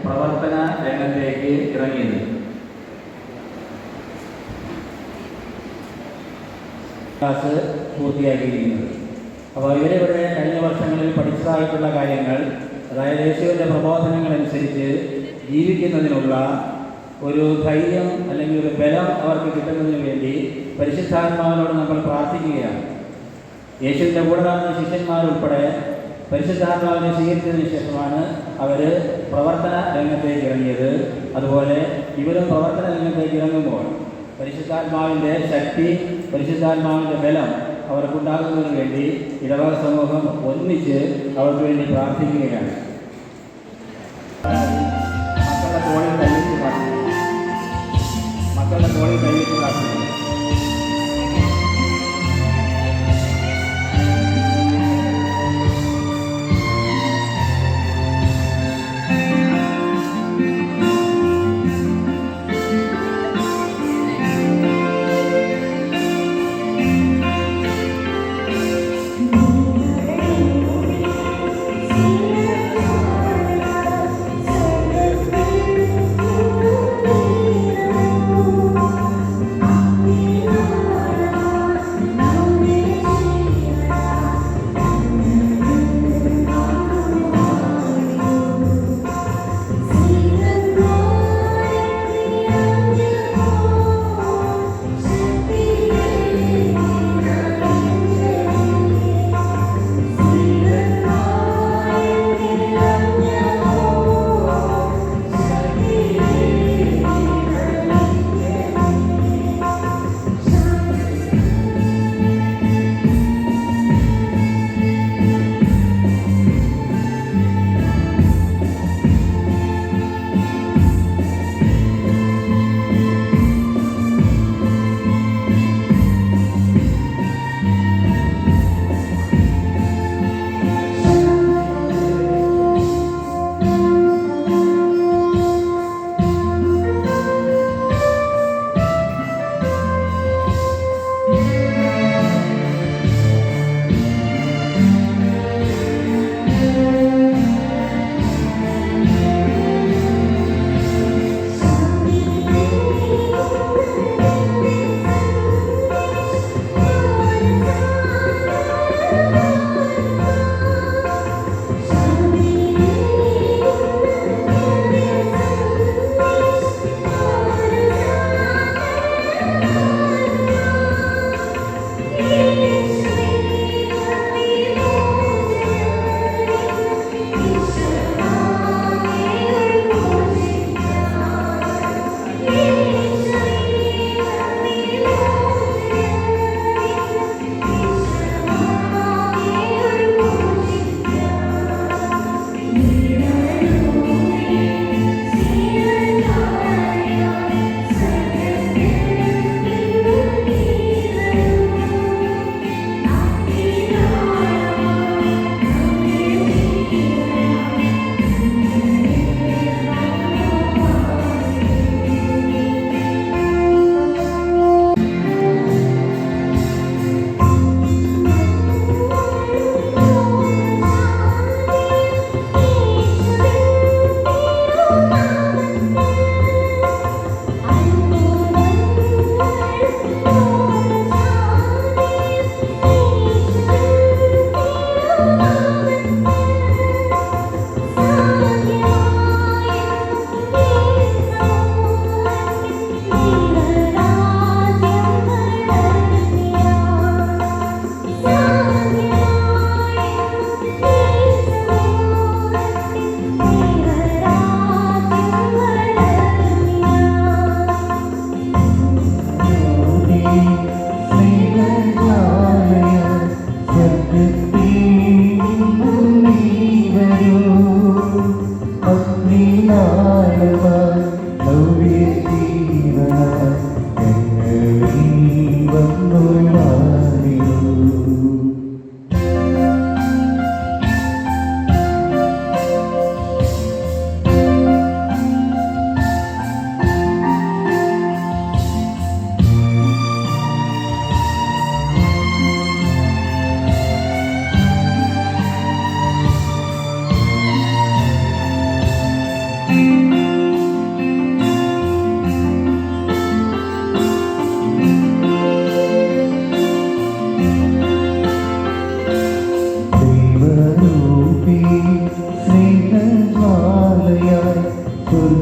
പ്രവർത്തന രംഗത്തേക്ക് ഇറങ്ങിയത്. ക്ലാസ് പൂർത്തിയാക്കിയിരിക്കുന്നത്. അപ്പോൾ ഇവരിവിടെ കഴിഞ്ഞ വർഷങ്ങളിൽ പഠിച്ചതായിട്ടുള്ള കാര്യങ്ങൾ, അതായത് യേശുവിൻ്റെ പ്രബോധനങ്ങളനുസരിച്ച് ജീവിക്കുന്നതിനുള്ള ഒരു ധൈര്യം അല്ലെങ്കിൽ ഒരു ബലം അവർക്ക് കിട്ടുന്നതിന് വേണ്ടി പരിശുദ്ധാത്മാവിനോട് നമ്മൾ പ്രാർത്ഥിക്കുകയാണ്. യേശുവിൻ്റെ കൂടെ നടന്ന ശിഷ്യന്മാരുൾപ്പെടെ പരിശുദ്ധാത്മാവിനെ സ്വീകരിച്ചതിന് ശേഷമാണ് അവർ പ്രവർത്തന രംഗത്തേക്ക് ഇറങ്ങിയത്. അതുപോലെ ഇവരും പ്രവർത്തന രംഗത്തേക്ക് ഇറങ്ങുമ്പോൾ പരിശുദ്ധാത്മാവിൻ്റെ ശക്തി, പരിശുദ്ധാത്മാവിൻ്റെ ബലം അവർക്കുണ്ടാകുന്നതിന് വേണ്ടി ഇടവക സമൂഹം ഒന്നിച്ച് അവർക്ക് വേണ്ടി പ്രാർത്ഥിക്കുകയാണ്. മക്കളുടെ തോളിൽ കൈയിട്ട് പ്രാർത്ഥിക്കുന്നു. മക്കളുടെ തോളിൽ കൈയിട്ട് പ്രാർത്ഥിക്കുന്നു.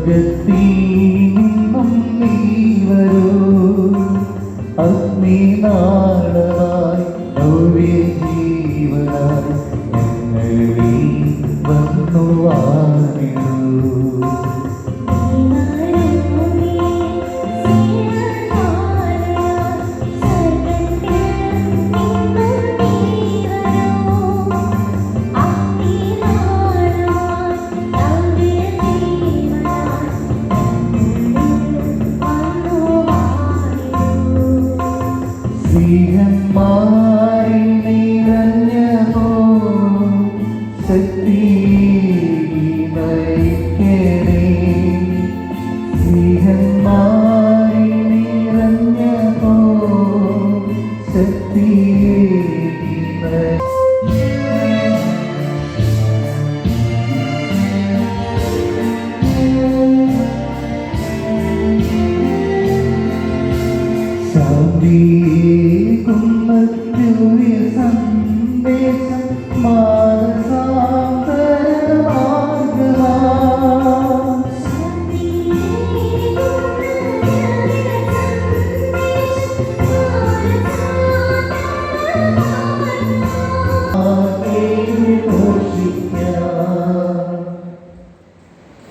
സ്വർഗത്തിൽ നിന്നും നീ വരൂ, അഗ്നിനാളമായി നവ്യ ജീവനായി ഞങ്ങളിൽ വന്നു വാണിടൂ. സ്നേഹന്മാരിൽ നിറഞ്ഞതോ ശക്തി നയിക്കണേ, സ്നേഹന്മാരിൽ നിറഞ്ഞതോ ശക്തി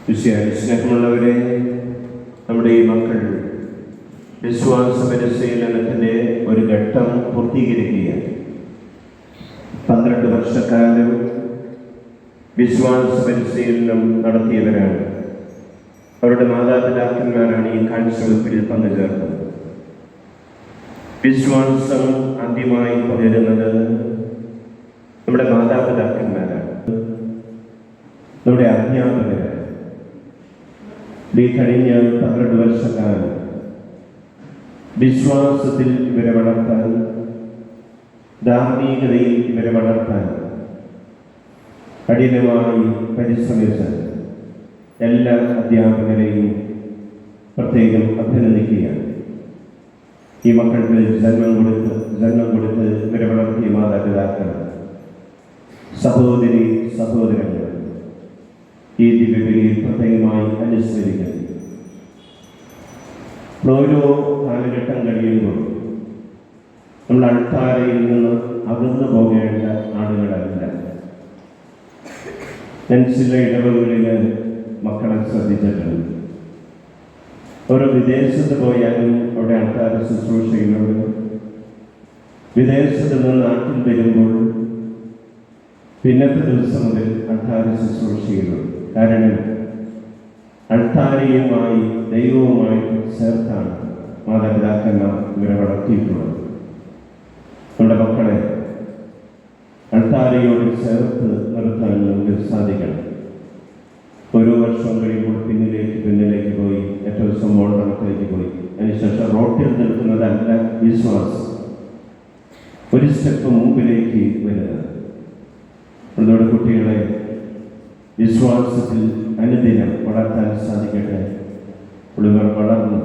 സന്ദേശം സ്നേഹമുള്ളവരെ, നമ്മുടെ ഈ മക്കൾ വിശ്വാസ പരിശീലനത്തിൻ്റെ ഒരു ഘട്ടം പൂർത്തീകരിക്കുകയാണ്. 12 വർഷക്കാലം വിശ്വാസ പരിശീലനം നടത്തിയവരാണ്. അവരുടെ മാതാപിതാക്കന്മാരാണ് ഈ കാഴ്ചവെപ്പിൽ പങ്കുചേർന്നത്. വിശ്വാസം ആദ്യമായി പകരുന്നത് നമ്മുടെ മാതാപിതാക്കന്മാരാണ്, നമ്മുടെ അധ്യാപകരാണ്. ഈ കഴിഞ്ഞ 12 വർഷക്കാലം വിശ്വാസത്തിൽ ഇവരെ വളർത്താൻ, ധാർമ്മികതയിൽ ഇവരെ വളർത്താൻ കഠിനമായി പരിശ്രമിച്ച എല്ലാ അധ്യാപകരെയും പ്രത്യേകം അഭിനന്ദിക്കുകയാണ്. ഈ മക്കൾക്ക് ജന്മം കൊടുത്ത് ഇവരെ വളർത്തിയ മാതാപിതാക്കൾ, സഹോദരി സഹോദരങ്ങൾ ഈ ദിവ്യബലിയിൽ പ്രത്യേകമായി അനുസ്മരിക്കുന്നു. ഓരോ കാലഘട്ടം കഴിയുമ്പോൾ നമ്മൾ അൾത്താരയിൽ നിന്ന് അകന്നു പോകേണ്ട ആളുകളല്ല. ഞാൻ ചില ഇടവകളിൽ മക്കളെ ശ്രദ്ധിച്ചിട്ടുണ്ട്. ഓരോ വിദേശത്ത് പോയാലും അവിടെ അൾത്താര ശുശ്രൂഷയിലുണ്ട്. വിദേശത്ത് നിന്ന് നാട്ടിൽ വരുമ്പോൾ പിന്നത്തെ ദിവസം മുതൽ അൾത്താര ശുശ്രൂഷയിലുണ്ട്. കാരണം അൾത്താരയുമായി ദൈവവുമായി ചേർത്താണ് മാതാപിതാക്കന്മാർ ഇവരെ വളർത്തിയിട്ടുള്ളത്. നമ്മുടെ മക്കളെ അൾത്താരയോട് ചേർത്ത് നിർത്താൻ നമുക്ക് സാധിക്കണം. ഓരോ വർഷം കഴിയുമ്പോൾ പിന്നിലേക്ക് പോയി, ഏറ്റവും ദിവസം മോണ്ടണത്തിലേക്ക് പോയി, അതിനുശേഷം റോട്ടിൽ നിൽക്കുന്നതല്ല വിശ്വാസം, ഒരു സ്റ്റെപ്പ് മുമ്പിലേക്ക് വരുന്നത്. നമ്മുടെ കുട്ടികളെ വിശ്വാസത്തിൽ അനുദിനം വളർത്താൻ സാധിക്കട്ടെ. ഇവർ വളർന്ന്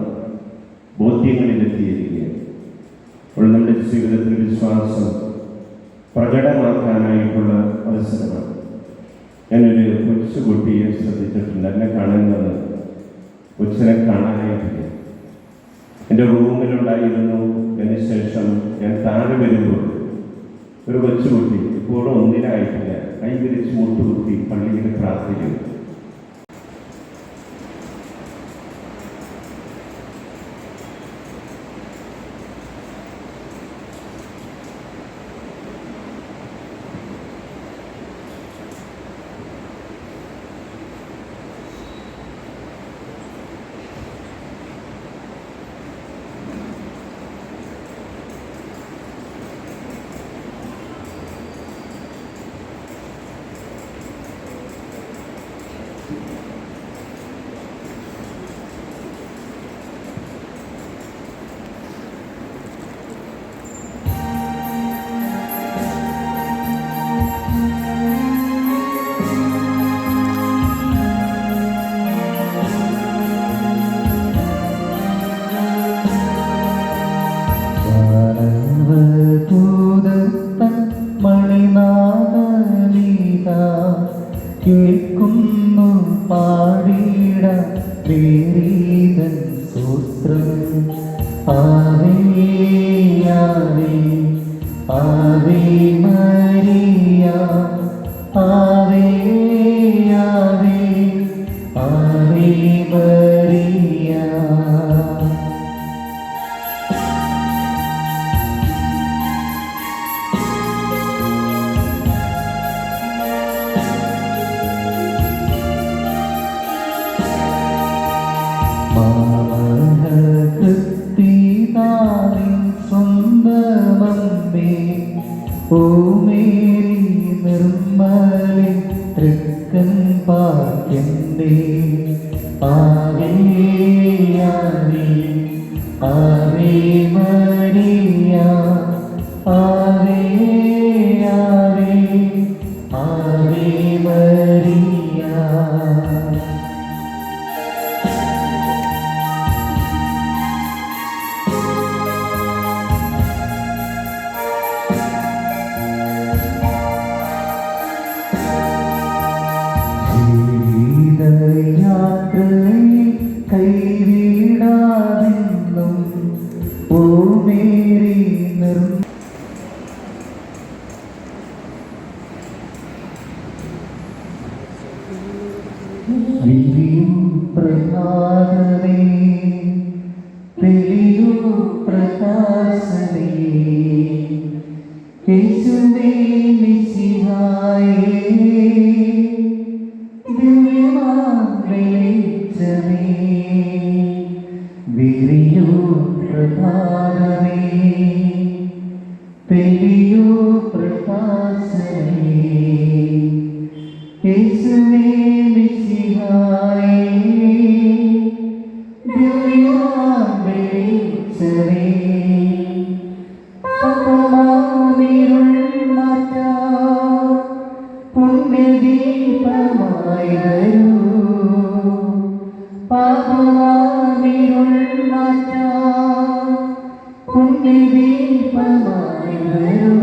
ബോധ്യങ്ങളിലെത്തിയിരിക്കുകയാണ്. അപ്പോൾ നമ്മുടെ ജീവിതത്തിൽ വിശ്വാസം പ്രകടമാക്കാനായിട്ടുള്ള അവസരമാണ്. ഞാനൊരു കൊച്ചുകുട്ടിയെ ശ്രദ്ധിച്ചിട്ടുണ്ട്. എന്നെ കാണാൻ വന്ന് കൊച്ചിനെ കാണാനായിട്ടില്ല. എൻ്റെ റൂമിലുണ്ടായിരുന്നു. അതിനുശേഷം ഞാൻ താഴെ വരുമ്പോൾ ഒരു കൊച്ചുകുട്ടി ഇപ്പോഴും ഒന്നിനായിട്ടില്ല, കൈ വിരിച്ച് മുട്ടുകുത്തി പള്ളിയിൽ പ്രാർത്ഥിക്കുന്നു. കേൾക്കുന്നു പാടിട പ്രീതൻ സൂത്രം ആവേ ആവേ ആവേ മരിയ ആവേ ആവേ ആവേ മരിയ. ക്രിസ്തീതാവിൻ സ്വന്തമമ്മേ ഓ മേരി നിർമ്മലെ തൃക്കൻ പാർക്കണ്ടേ ആവേ ആവേ ആവേ മരിയ ആവേ ആവേ ആവേ മരിയ. യാത്രയിൽ കൈവിടാതെന്നും ഓ മേരി വിരിയും പ്രഭാതമേ തെളിയൂ പ്രകാശമേ യേശുവേ മിശിഹായേ വെളിച്ചമേ വിരിയൂ പ്രഭാതമേ തെളിയൂ പ്രകാശമേ യേശുവേ മിശിഹായേ വെളിച്ചമേ പാപമാമിരുൾ മാറ്റാൻ പുണ്യദീപമായി വരൂ പാപമാമിരുൾ മാറ്റാൻ പുണ്യദീപമായി വരൂ.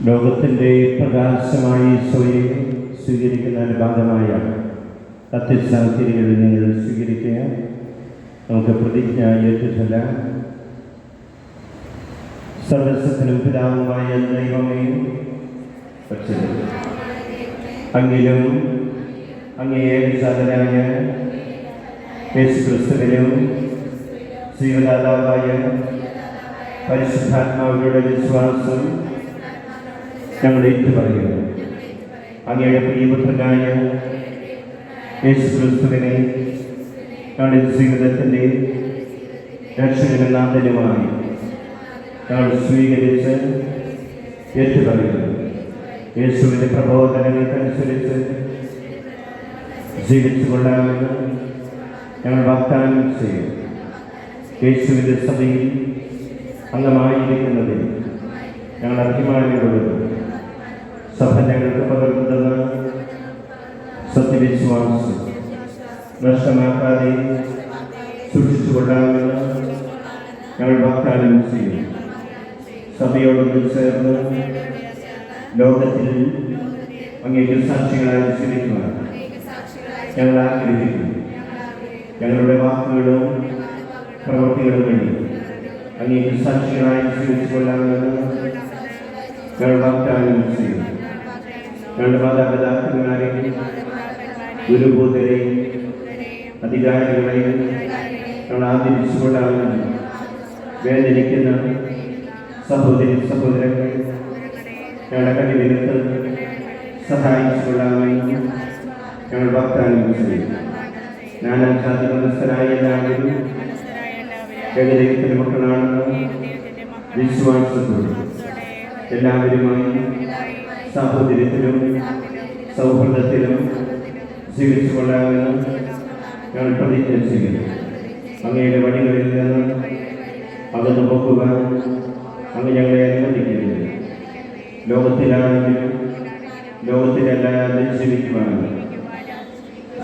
ലോകത്തിൻ്റെ പ്രകാശമായി ഈശോയെ സ്വീകരിക്കുന്ന അനുഭാഗമായ അത്യസാഹചര്യങ്ങളിൽ നിങ്ങൾ സ്വീകരിക്കുക. നമുക്ക് പ്രതിജ്ഞ ഏറ്റുചൊല്ലാം. സർവസ്വത്തിനും പിതാവുമായ ദൈവമേ, പക്ഷേ അങ്ങിലും അങ്ങേ വിശാലനായ യേശുക്രിസ്തുവിലും ജീവദാതാവായ പരിശുദ്ധാത്മാവിയുടെ വിശ്വാസം ഞങ്ങൾ ഏറ്റുപറയുന്നു. അങ്ങയുടെ പ്രിയപുത്രനായ യേശുക്രിസ്തുവിനെ ഞങ്ങളുടെ ജീവിതത്തിൻ്റെ രക്ഷകനും നാഥനുമായി ഞങ്ങൾ സ്വീകരിച്ച് ഏറ്റുപറയുന്നു. യേശുവിൻ്റെ പ്രബോധനങ്ങൾക്കനുസരിച്ച് ജീവിച്ചു കൊള്ളാമെന്ന് ഞങ്ങൾ വാഗ്ദാനം ചെയ്യും. യേശുവിൻ്റെ സഭയിൽ അംഗമായിരിക്കുന്നതിൽ ഞങ്ങൾ അഭിമാനികളുള്ളത് സഭ ഞങ്ങൾക്ക് പകർന്നുതന്ന സത്യവിശ്വാസം നഷ്ടമാക്കാതെ സൂക്ഷിച്ചു കൊള്ളാമെന്ന് ഞങ്ങൾ വാഗ്ദാനം ചെയ്യും. സഭയോടൊപ്പം ചേർന്ന് ലോകത്തിൽ അങ്ങേക്ക് സാക്ഷികളായി ജീവിക്കുവാൻ ഞങ്ങൾ ആഗ്രഹിക്കുന്നു. ഞങ്ങളുടെ വാക്കുകളും പ്രവൃത്തികളും വഴി അങ്ങേക്ക് സാക്ഷികളായി ജീവിച്ചു കൊള്ളാമെന്ന് ഞങ്ങൾ വാഗ്ദാനം ചെയ്യും. ഞങ്ങളുടെ മാതാപിതാക്കന്മാരെയും ഗുരുബോധരെയും അധികാരികളെയും ഞങ്ങൾ ആദരിച്ചു കൊള്ളാമെന്ന് വേദനിക്കുന്ന സഹോദരി സഹോദരങ്ങൾ ഞങ്ങളുടെ കഴിവിനത്ത് സഹായിച്ചു കൊള്ളാമെന്ന് ഞങ്ങൾ വാഗ്ദാനം ചെയ്യും. നാനാജാതി മതസ്ഥരായ എല്ലാവരും ഏകദൈവത്തിന്റെ മക്കളാണെന്ന് വിശ്വാസത്തോടെ എല്ലാവരുമായി സാഹോദര്യത്തിലും സൗഹൃദത്തിലും ജീവിച്ചു കൊള്ളാമെന്ന് ഞങ്ങൾ പ്രതിജ്ഞ ചെയ്യുന്നു. അങ്ങയുടെ വഴികളിൽ നിന്ന് അകന്നു പോകുവാൻ അങ്ങ് ഞങ്ങളെ അനുവദിക്കരുത്. ലോകത്തിലാണെങ്കിലും ലോകത്തിലല്ലാതെ ജീവിക്കുവാനും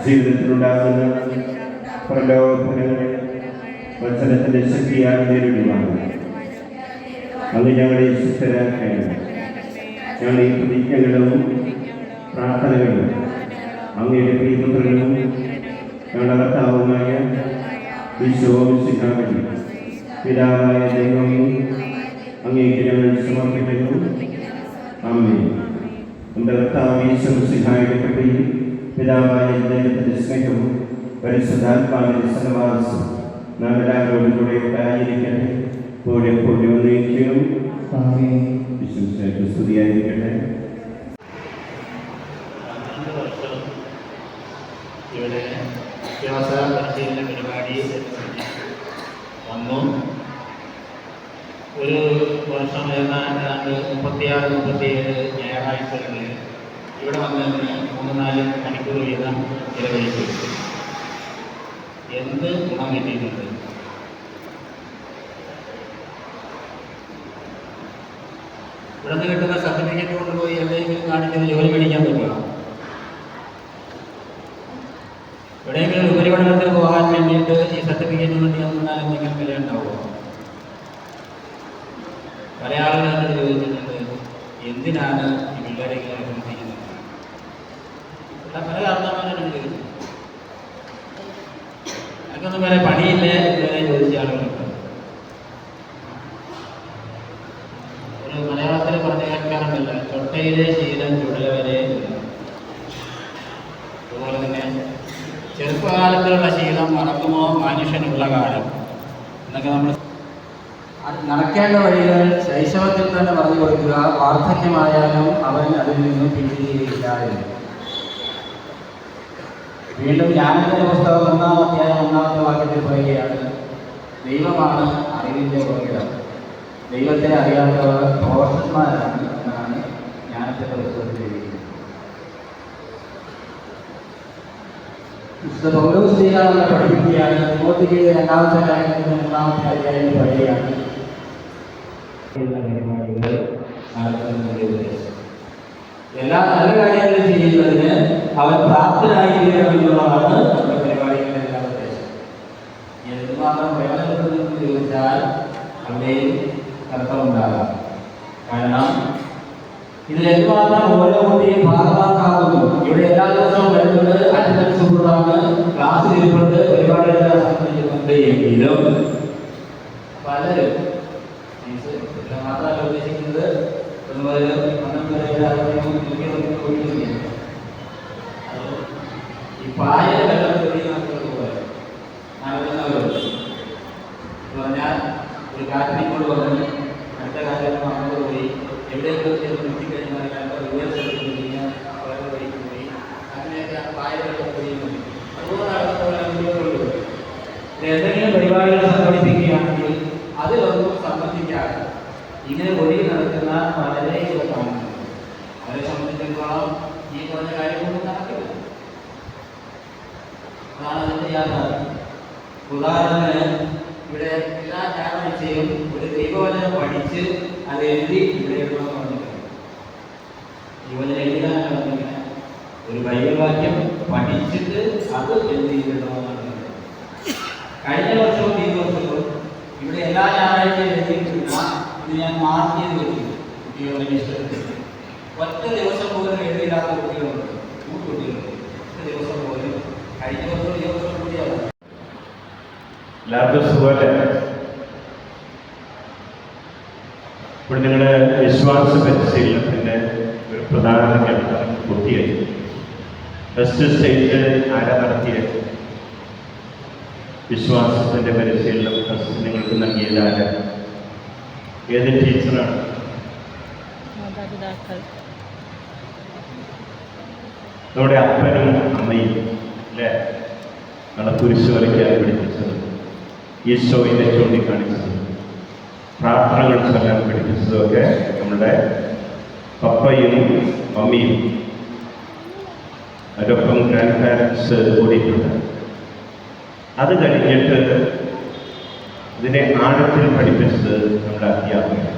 ജീവിതത്തിലുണ്ടാകുന്ന പ്രലോഭനങ്ങളെ വചനത്തിൻ്റെ ശക്തിയാൽ നേരിടുവാനും അങ്ങ് ഞങ്ങളെ ശക്തരാക്കണം. ഞങ്ങൾ ഈ പ്രതിജ്ഞകളും പ്രാർത്ഥനകളും അങ്ങയുടെ പ്രിയപുത്രനും ഞങ്ങളുടെ കർത്താവുമായ ഈശോമിശിഹായി പിതാവായ ദൈവമേ, അങ്ങേക്ക് ഞങ്ങൾ സമർപ്പിക്കുന്നു. ആമേൻ. നമ്മുടെ കർത്താവ് ഈശോമിശിഹായുടെ കൃപയും പിതാവായ ദൈവത്തിന്റെ സ്നേഹവും പരിശുദ്ധാത്മാവിന്റെ സഹവാസം നാം എല്ലാവരോടും കൂടെ ഉണ്ടായിരിക്കട്ടെ. എപ്പോഴും എന്നേക്കും. ആമേൻ. വിശുദ്ധ സ്തുതിയായിരിക്കട്ടെ. ഇവിടെ വിശ്വാസ പരിശീലന പരിപാടി വന്നു. ഒരു വർഷം ഏതാണ്ട് 36-37 ഞായറാഴ്ചകളിൽ ഇവിടെ വന്നതിന് 3-4 മണിക്കൂർ വീതം ചിലവഴിച്ചു. എന്ത് ഗുണം കിട്ടിയിട്ടുണ്ട്? ഇവിടെ നിന്ന് കിട്ടുന്ന സർട്ടിഫിക്കറ്റ് കൊണ്ടുപോയി എവിടെയെങ്കിലും കാണിച്ചത് ജോലി മേടിക്കാൻ പറ്റുമോ? എവിടെയെങ്കിലും ഉപരിപഠനത്തിന് പോകാൻ വേണ്ടിയിട്ട് ഈ സർട്ടിഫിക്കറ്റ് വേണ്ടി വന്നാൽ എന്തെങ്കിലും വില ഉണ്ടാവുമോ? പല ആളുകൾ എന്നോട് ചോദിച്ചിട്ടുണ്ട്, എന്തിനാണ് ഈ പിള്ളേരെ പ്രവർത്തിക്കുന്നത്? പല കാരണവന്മാരോട് ചോദിച്ചു. എനിക്കൊന്നും വേറെ പണിയില്ലേ പിള്ളേരെ ചോദിച്ച ആളുകളുണ്ട്. ഒരു മലയാളത്തിൽ പറഞ്ഞു കേൾക്കാറുണ്ടല്ല, ചൊട്ടയിലെ ശീലം ചുടലവരെ. അതുപോലെ തന്നെ ചെറുപ്പകാലത്തിലുള്ള ശീലം മറക്കുമോ മനുഷ്യനുള്ള കാലം എന്നൊക്കെ നമ്മൾ നടക്കേണ്ട വഴികൾ ശൈശവത്തിൽ തന്നെ പറഞ്ഞു കൊടുക്കുക. വാർദ്ധക്യമായാലും അവൻ അതിൽ നിന്നും പിന്തിരിയുകയില്ല എന്ന്. വീണ്ടും ജ്ഞാനത്തിന്റെ പുസ്തകം 1-ാം അധ്യായം 1-ാമത്തെ വാക്യത്തിൽ പറയുകയാണ്, ദൈവമാണ് അറിവിന്റെ ഉറവിടം, ദൈവത്തെ അറിയാത്തവർ ദോഷന്മാരാണ് എന്നാണ് ജ്ഞാനത്തിന്റെ പുസ്തകത്തിൽ എഴുതിയിരിക്കുന്നത്. വിശുദ്ധ പൗലോസ് ശ്ലീഹാ പഠിപ്പിക്കുകയാണ്. തിമോത്തിക്ക് 2-ാമത്തെ ലേഖനത്തിന്റെ 3-ാമത്തെ അധ്യായം പറയുകയാണ്, എല്ലാ നല്ല കാര്യങ്ങളും ചെയ്യുന്നതിന് അവൻ പ്രാപ്തനായിരിക്കണമെന്നുള്ളതാണ് നമ്മുടെ പരിപാടികളുടെ എല്ലാ ഉദ്ദേശം. എന്തുമാത്രം പ്രയോജനപ്പെടുന്നു ചോദിച്ചാൽ അവിടെയും അർത്ഥമുണ്ടാകാം. കാരണം ഇതിൽ എന്തുമാത്രം ഓരോ കുട്ടിയും ഭാഗമാക്കാവുന്നു. ഇവിടെ എല്ലാ ദിവസവും വരുന്നത് അറ്റൻഡൻസ് കൂടുതലാണ്, ക്ലാസ് ഇരിപ്പുണ്ട്, പരിപാടികളെല്ലാം സംബന്ധിക്കുന്നുണ്ട്. എങ്കിലും പലരും മാത്രമല്ല ഉദ്ദേശിക്കുന്നത് ഈ പായ വെള്ളത്തിലൂടെ നടക്കുന്നവരുണ്ട്. പറഞ്ഞാൽ ഒരു കാറ്റിനോട് പറഞ്ഞ് അടുത്ത കാലത്ത് അങ്ങോട്ട് പോയി എവിടെയെങ്കിലും ചെന്ന് നിർത്തിക്കഴിഞ്ഞാൽ വഴിക്ക് പോയി അങ്ങനെയൊക്കെ പായ വെള്ളം പൊഴിയുന്നത്. അതുപോലെ നടത്തുന്നവരുള്ളൂ. എന്തെങ്കിലും പരിപാടികൾ സംഘടിപ്പിക്കുകയാണെങ്കിൽ അതിലൊന്നും സംബന്ധിക്കാതെ ഇങ്ങനെ ഒഴുകി നടക്കുന്ന വളരെ കാണുന്നു. അവരെ സംബന്ധിച്ചിടത്തോളം ഈ പറഞ്ഞ കാര്യങ്ങളൊന്നും നടക്കില്ല. അതാണ് അതിൻ്റെ യാഥാർത്ഥ്യം. ഉദാഹരണത്തിന് ഇവിടെ എല്ലാ ഞായറാഴ്ചയും ഒരു ദൈവവചനം പഠിച്ച് അത് എഴുതി ഇവിടെ എഴുതണമെന്ന് പറഞ്ഞിട്ടുണ്ട്. ദൈവവചനം എഴുതാനാണ് പറഞ്ഞിങ്ങനെ ഒരു ബൈബിൾ വാക്യം പഠിച്ചിട്ട് അത് എഴുതിയിടണമെന്നാണ് പറഞ്ഞത്. കഴിഞ്ഞ വർഷവും ഈ വർഷവും ഇവിടെ എല്ലാ ഞായറാഴ്ചയും എഴുതിയിട്ടില്ല. ഇത് ഞാൻ മാർക്ക് ചെയ്ത് വെച്ചിട്ടുണ്ട് കുട്ടികളുടെ ഇഷ്ടത്തിൽ. ഒറ്റ ദിവസം പോലും എഴുതിയില്ലാത്ത കുട്ടികളുണ്ട്, 3 കുട്ടികളുണ്ട്. ഒറ്റ ദിവസം പോലും. കഴിഞ്ഞ വർഷം ഈ വർഷം കൂടിയാണ്. എല്ലാവർക്കും സുഖമല്ലേ? ഇപ്പോൾ നിങ്ങളുടെ വിശ്വാസ പരിശീലനത്തിൻ്റെ ഒരു പ്രധാന ഘട്ടം പൂർത്തിയായി. ഫസ്റ്റ് സ്റ്റേജ് ആരാ നടത്തിയത്? വിശ്വാസത്തിൻ്റെ പരിശീലനം ഫസ്റ്റ് നിങ്ങൾക്ക് നൽകിയതാരാ? ഏത് ടീച്ചറാണ്? നമ്മുടെ അപ്പനും അമ്മയും അല്ലേ? നമ്മളെ കുരിശ് വരയ്ക്കാൻ പഠിപ്പിച്ചത്, ഈശോയിനെ ചൂണ്ടിക്കാണിച്ചത്, പ്രാർത്ഥനകൾ ചൊല്ലാൻ പഠിപ്പിച്ചതൊക്കെ നമ്മുടെ പപ്പയും മമ്മിയും. അതിനൊപ്പം ഗ്രാൻഡ് പാരൻസ് കൂടിയിട്ടുണ്ട്. അത് കഴിഞ്ഞിട്ട് ഇതിനെ ആഴത്തിൽ പഠിപ്പിച്ചത് നമ്മുടെ അധ്യാപകർ.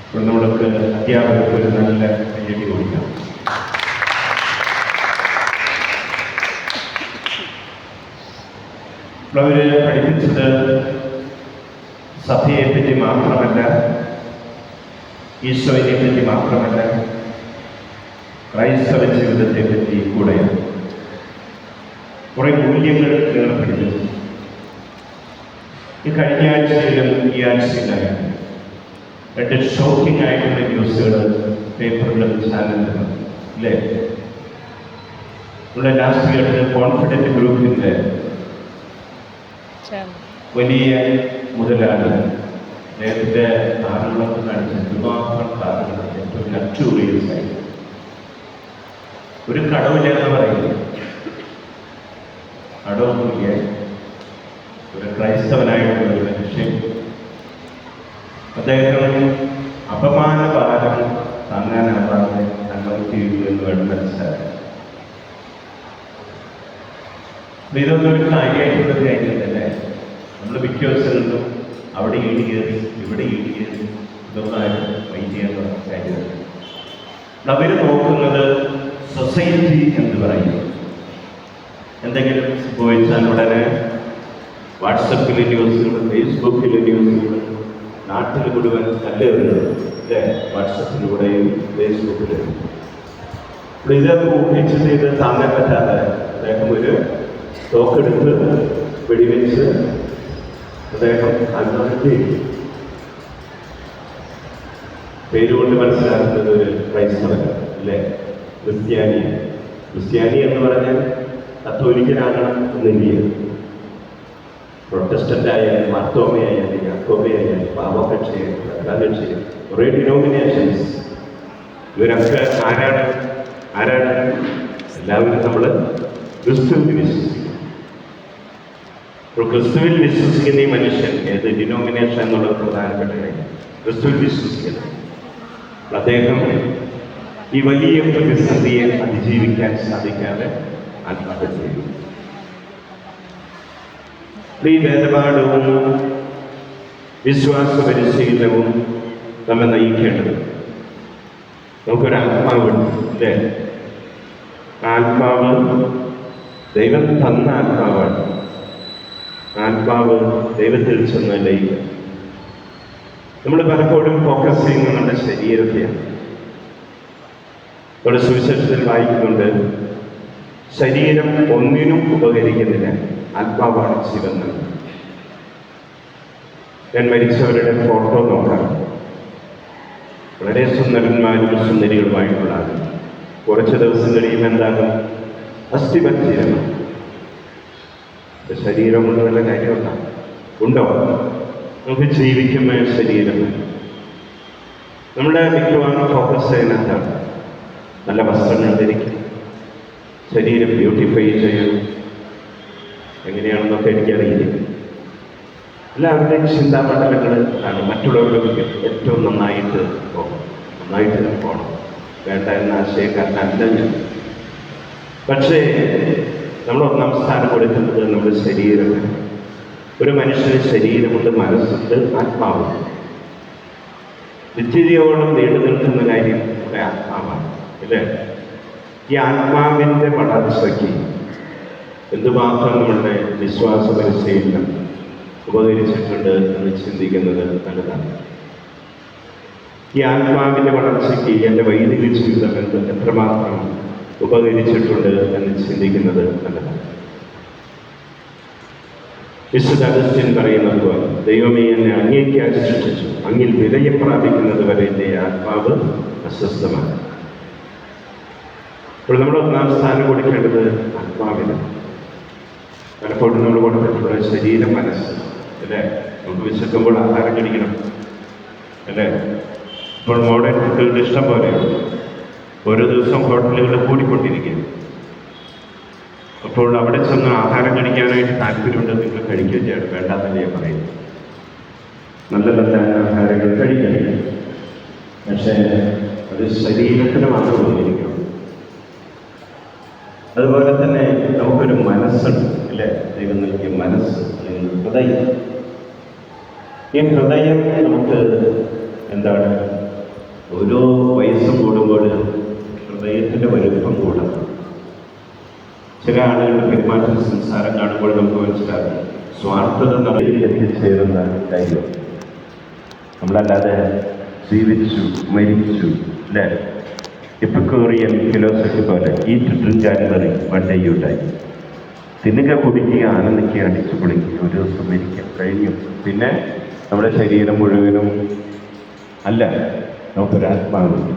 ഇപ്പോൾ നമ്മൾക്ക് അധ്യാപകർക്ക് ഒരു നല്ല കയ്യടി കൊടുക്കാം. അപ്പോൾ അവർ പഠിപ്പിച്ചത് സഭയെ പറ്റി മാത്രമല്ല, ഈശോയെ പറ്റി മാത്രമല്ല, ക്രൈസ്തവ ജീവിതത്തെ പറ്റി കൂടെയാണ്. കുറേ മൂല്യങ്ങൾ നിങ്ങളെ പഠിപ്പിച്ചു. ഈ കഴിഞ്ഞ ആഴ്ചയിലും ഈ ആഴ്ചയിലായിരുന്നു 2 ഷോക്കിംഗ് ആയിട്ടുള്ള ന്യൂസുകൾ പേപ്പറിലും ചാനലിലും അല്ലേ? നമ്മുടെ ലാസ്റ്റ് കേട്ടത് കോൺഫിഡൻറ്റ് ഗ്രൂപ്പിൻ്റെ വലിയ മുതലാണ് നേരത്തെ താരങ്ങളൊക്കെ കാണിച്ച എന്തുമാത്രം താരങ്ങൾ ഏറ്റവും ലക്ഷൂറിയസ് ആയി ഒരു കടവില്ലെന്ന് പറയുന്നത്. കടവൊന്നുമില്ല. ഒരു ക്രൈസ്തവനായിട്ടുള്ള ഒരു മനുഷ്യൻ അദ്ദേഹത്തിന് അപമാനഭാരം താങ്ങാനാവാതെ അനുഭവിച്ചു എന്ന് വേണം മനസ്സിലാക്കാൻ. ഇതൊന്നും ഒരു കാര്യമായിട്ടുള്ള കാര്യമല്ലേ? നമ്മൾ മിക്ക ദിവസങ്ങളിലും അവിടെ ഈട് കയറി ഇവിടെ ഈട് കയറി ഇതൊന്നും ആരും മൈൻഡ് ചെയ്യുന്ന കാര്യമല്ല. അവർ നോക്കുന്നത് സൊസൈറ്റി എന്ന് പറയുന്നത്. എന്തെങ്കിലും സംഭവിച്ചാൽ ഉടനെ വാട്സപ്പിലെ ന്യൂസുകൾ, ഫേസ്ബുക്കിലെ ന്യൂസുകൾ, നാട്ടിൽ മുഴുവൻ കല്ലേറുന്നത് അല്ലേ? വാട്സപ്പിലൂടെയും ഫേസ്ബുക്കിലും. ഇതൊക്കെ ഊഹിച്ചിട്ട് ഇത് താങ്ങാൻ പറ്റാതെ അദ്ദേഹം ഒരു തോക്കെടുത്ത് വെടിവെച്ച് അദ്ദേഹം ആത്മഹത്യ ചെയ്തു. പേരുകൊണ്ട് മനസ്സിലാക്കുന്നത് ഒരു ക്രൈസ്തവൻ അല്ലേ? ക്രിസ്ത്യാനി എന്ന് പറഞ്ഞാൽ കത്തോലിക്കനാകണം എന്നില്ല. പ്രൊട്ടസ്റ്റൻ്റായാലും മാർത്തോമയായാലും യാക്കോബയായാലും പാവകക്ഷിയായാലും കഥാകക്ഷിയായാലും കുറേ ഡിനോമിനേഷൻസ്. ഇവരൊക്കെ ആരാണ്? എല്ലാവരും നമ്മൾ ക്രിസ്തുവിൽ വിശ്വസിക്കും. അപ്പോൾ ക്രിസ്തുവിൽ വിശ്വസിക്കുന്ന ഈ മനുഷ്യൻ ഏത് ഡിനോമിനേഷൻ എന്നുള്ളത് പ്രധാനപ്പെട്ട കാര്യം. ക്രിസ്തുവിൽ വിശ്വസിക്കുന്നത് അദ്ദേഹം ഈ വലിയ പ്രതിസന്ധിയെ അതിജീവിക്കാൻ സാധിക്കാതെ ആത്മഹത്യ ചെയ്തു. ഈ വേദപാഠവും വിശ്വാസ പരിശീലനവും നമ്മെ നയിക്കേണ്ടത്. നമുക്കൊരു ആത്മാവുണ്ട് അല്ലേ? ആത്മാവ് ദൈവം തന്ന ആത്മാവാണ്. ആത്മാവ് ദൈവത്തിൽ ചെന്ന് ലയിക്കുക. നമ്മൾ പലപ്പോഴും ഫോക്കസ് ചെയ്യുന്നത് നമ്മുടെ ശരീരത്തെയാണ്. നമ്മുടെ സുവിശേഷത്തിൽ വായിക്കുന്നുണ്ട്, ശരീരം ഒന്നിനും ഉപകരിക്കുന്നില്ല, ആത്മാവാണ് ജീവൻ. ഞാൻ മരിച്ചവരുടെ ഫോട്ടോ നോക്കാം. വളരെ സുന്ദരന്മാരും സുന്ദരികളുമായിട്ടുള്ള ആളുകൾ. കുറച്ച് ദിവസം കഴിയുമ്പോൾ എന്താകും? അസ്ഥിപഞ്ചീരണം. ശരീരം കൊണ്ട് വല്ല കാര്യമുണ്ട ഉണ്ടോ? നമുക്ക് ജീവിക്കുന്ന ശരീരം. നമ്മുടെ മിക്കവാറും ഫോക്കസ് ചെയ്യുന്നതാണ് നല്ല വസ്ത്രങ്ങൾ ധരിക്കും, ശരീരം ബ്യൂട്ടിഫൈ ചെയ്യണം. എങ്ങനെയാണെന്നൊക്കെ എനിക്കറിയില്ല. എല്ലാവരുടെയും ചിന്താമണ്ഡലങ്ങൾ ആണ് മറ്റുള്ളവർക്ക് ഏറ്റവും നന്നായിട്ട് പോകണം, വേണ്ട എന്ന ആശയക്കാരനല്ല ഞാൻ. പക്ഷേ നമ്മൾ ഒന്നാം സ്ഥാനം കൊടുക്കുന്നത് നമ്മുടെ ശരീരമാണ്. ഒരു മനുഷ്യന് ശരീരമുണ്ട്, മനസ്സുണ്ട്, ആത്മാവുണ്ട്. നിത്യതയോളം നീണ്ടു നിൽക്കുന്ന കാര്യം നമ്മുടെ ആത്മാവാണ് അല്ലേ? ഈ ആത്മാവിൻ്റെ വളർച്ചയ്ക്ക് എന്തുമാത്രം നമ്മളുടെ വിശ്വാസ പരിശീലനം ഉപകരിച്ചിട്ടുണ്ട് എന്ന് ചിന്തിക്കുന്നത് നല്ലതാണ്. ഈ ആത്മാവിൻ്റെ വളർച്ചയ്ക്ക് എൻ്റെ വൈദിക ജീവിതം എത്രമാത്രം ഉപകരിച്ചിട്ടുണ്ട് എന്ന് ചിന്തിക്കുന്നത് നല്ലതാണ്. വിശുദ്ധ അഗസ്ത്യൻ പറയുന്നത് പോലെ, ദൈവമേ എന്നെ അങ്ങേക്കായി സൃഷ്ടിച്ചു, അങ്ങിൽ വിലയം പ്രാപിക്കുന്നത് വരെ എൻ്റെ ആത്മാവ് അസ്വസ്ഥമാണ്. അപ്പോൾ നമ്മൾ ഒന്നാം സ്ഥാനം കൊടുക്കേണ്ടത് ആത്മാവിന്. പലപ്പോഴും നമ്മൾ കൊടുത്തിട്ടുള്ള ശരീരം, മനസ്സ് അല്ലേ? നമുക്ക് വിശക്കുമ്പോൾ ആഹാരം കഴിക്കണം അല്ലേ? ഇപ്പോൾ മോഡേൺ ഫുഡുകളുടെ ഇഷ്ടം പോലെയാണ്. ഓരോ ദിവസം ഹോട്ടലുകൾ കൂടിക്കൊണ്ടിരിക്കുകയാണ്. അപ്പോൾ അവിടെ ചെന്ന് ആഹാരം കഴിക്കാനായിട്ട് താല്പര്യമുണ്ട്, നിങ്ങൾ കഴിക്കുകയും ചെയ്യണം, വേണ്ടാന്നല്ലേ ഞാൻ പറയുന്നത്. നല്ല നല്ല ആഹാരങ്ങൾ കഴിക്കണം, പക്ഷേ അത് ശരീരത്തിന് മാത്രം ഉപകരിക്കണം. അതുപോലെ തന്നെ നമുക്കൊരു മനസ്സുണ്ട് അല്ലേ? ദൈവം നൽകിയ മനസ്സ്, അല്ലെങ്കിൽ ഹൃദയം. ഈ ഹൃദയം നമുക്ക് എന്താണ്? ഓരോ വയസ്സും കൂടുമ്പോൾ ഹൃദയത്തിൻ്റെ വലുപ്പം കൂടണം. ചില ആളുകളുടെ പെരുമാറ്റം, സംസാരം കാണുമ്പോൾ നമുക്ക് മനസ്സിലാകും സ്വാർത്ഥത നമ്മളിൽ എത്തിച്ചേരുന്ന കാര്യം. നമ്മളല്ലാതെ ജീവിച്ചു മരിച്ചു അല്ലേ? എപ്പിക്യൂറിയൻ ഫിലോസഫി പോലെ eat drink and one day you dye. തിന്നുക, കുടിക്കുക, ആനന്ദിക്കുക, അടിച്ചു പൊളിക്കുക, ഒരു ദിവസം മരിക്കുക, കഴിഞ്ഞു. പിന്നെ നമ്മുടെ ശരീരം മുഴുവനും അല്ല, നമുക്കൊരാത്മാവുണ്ട്.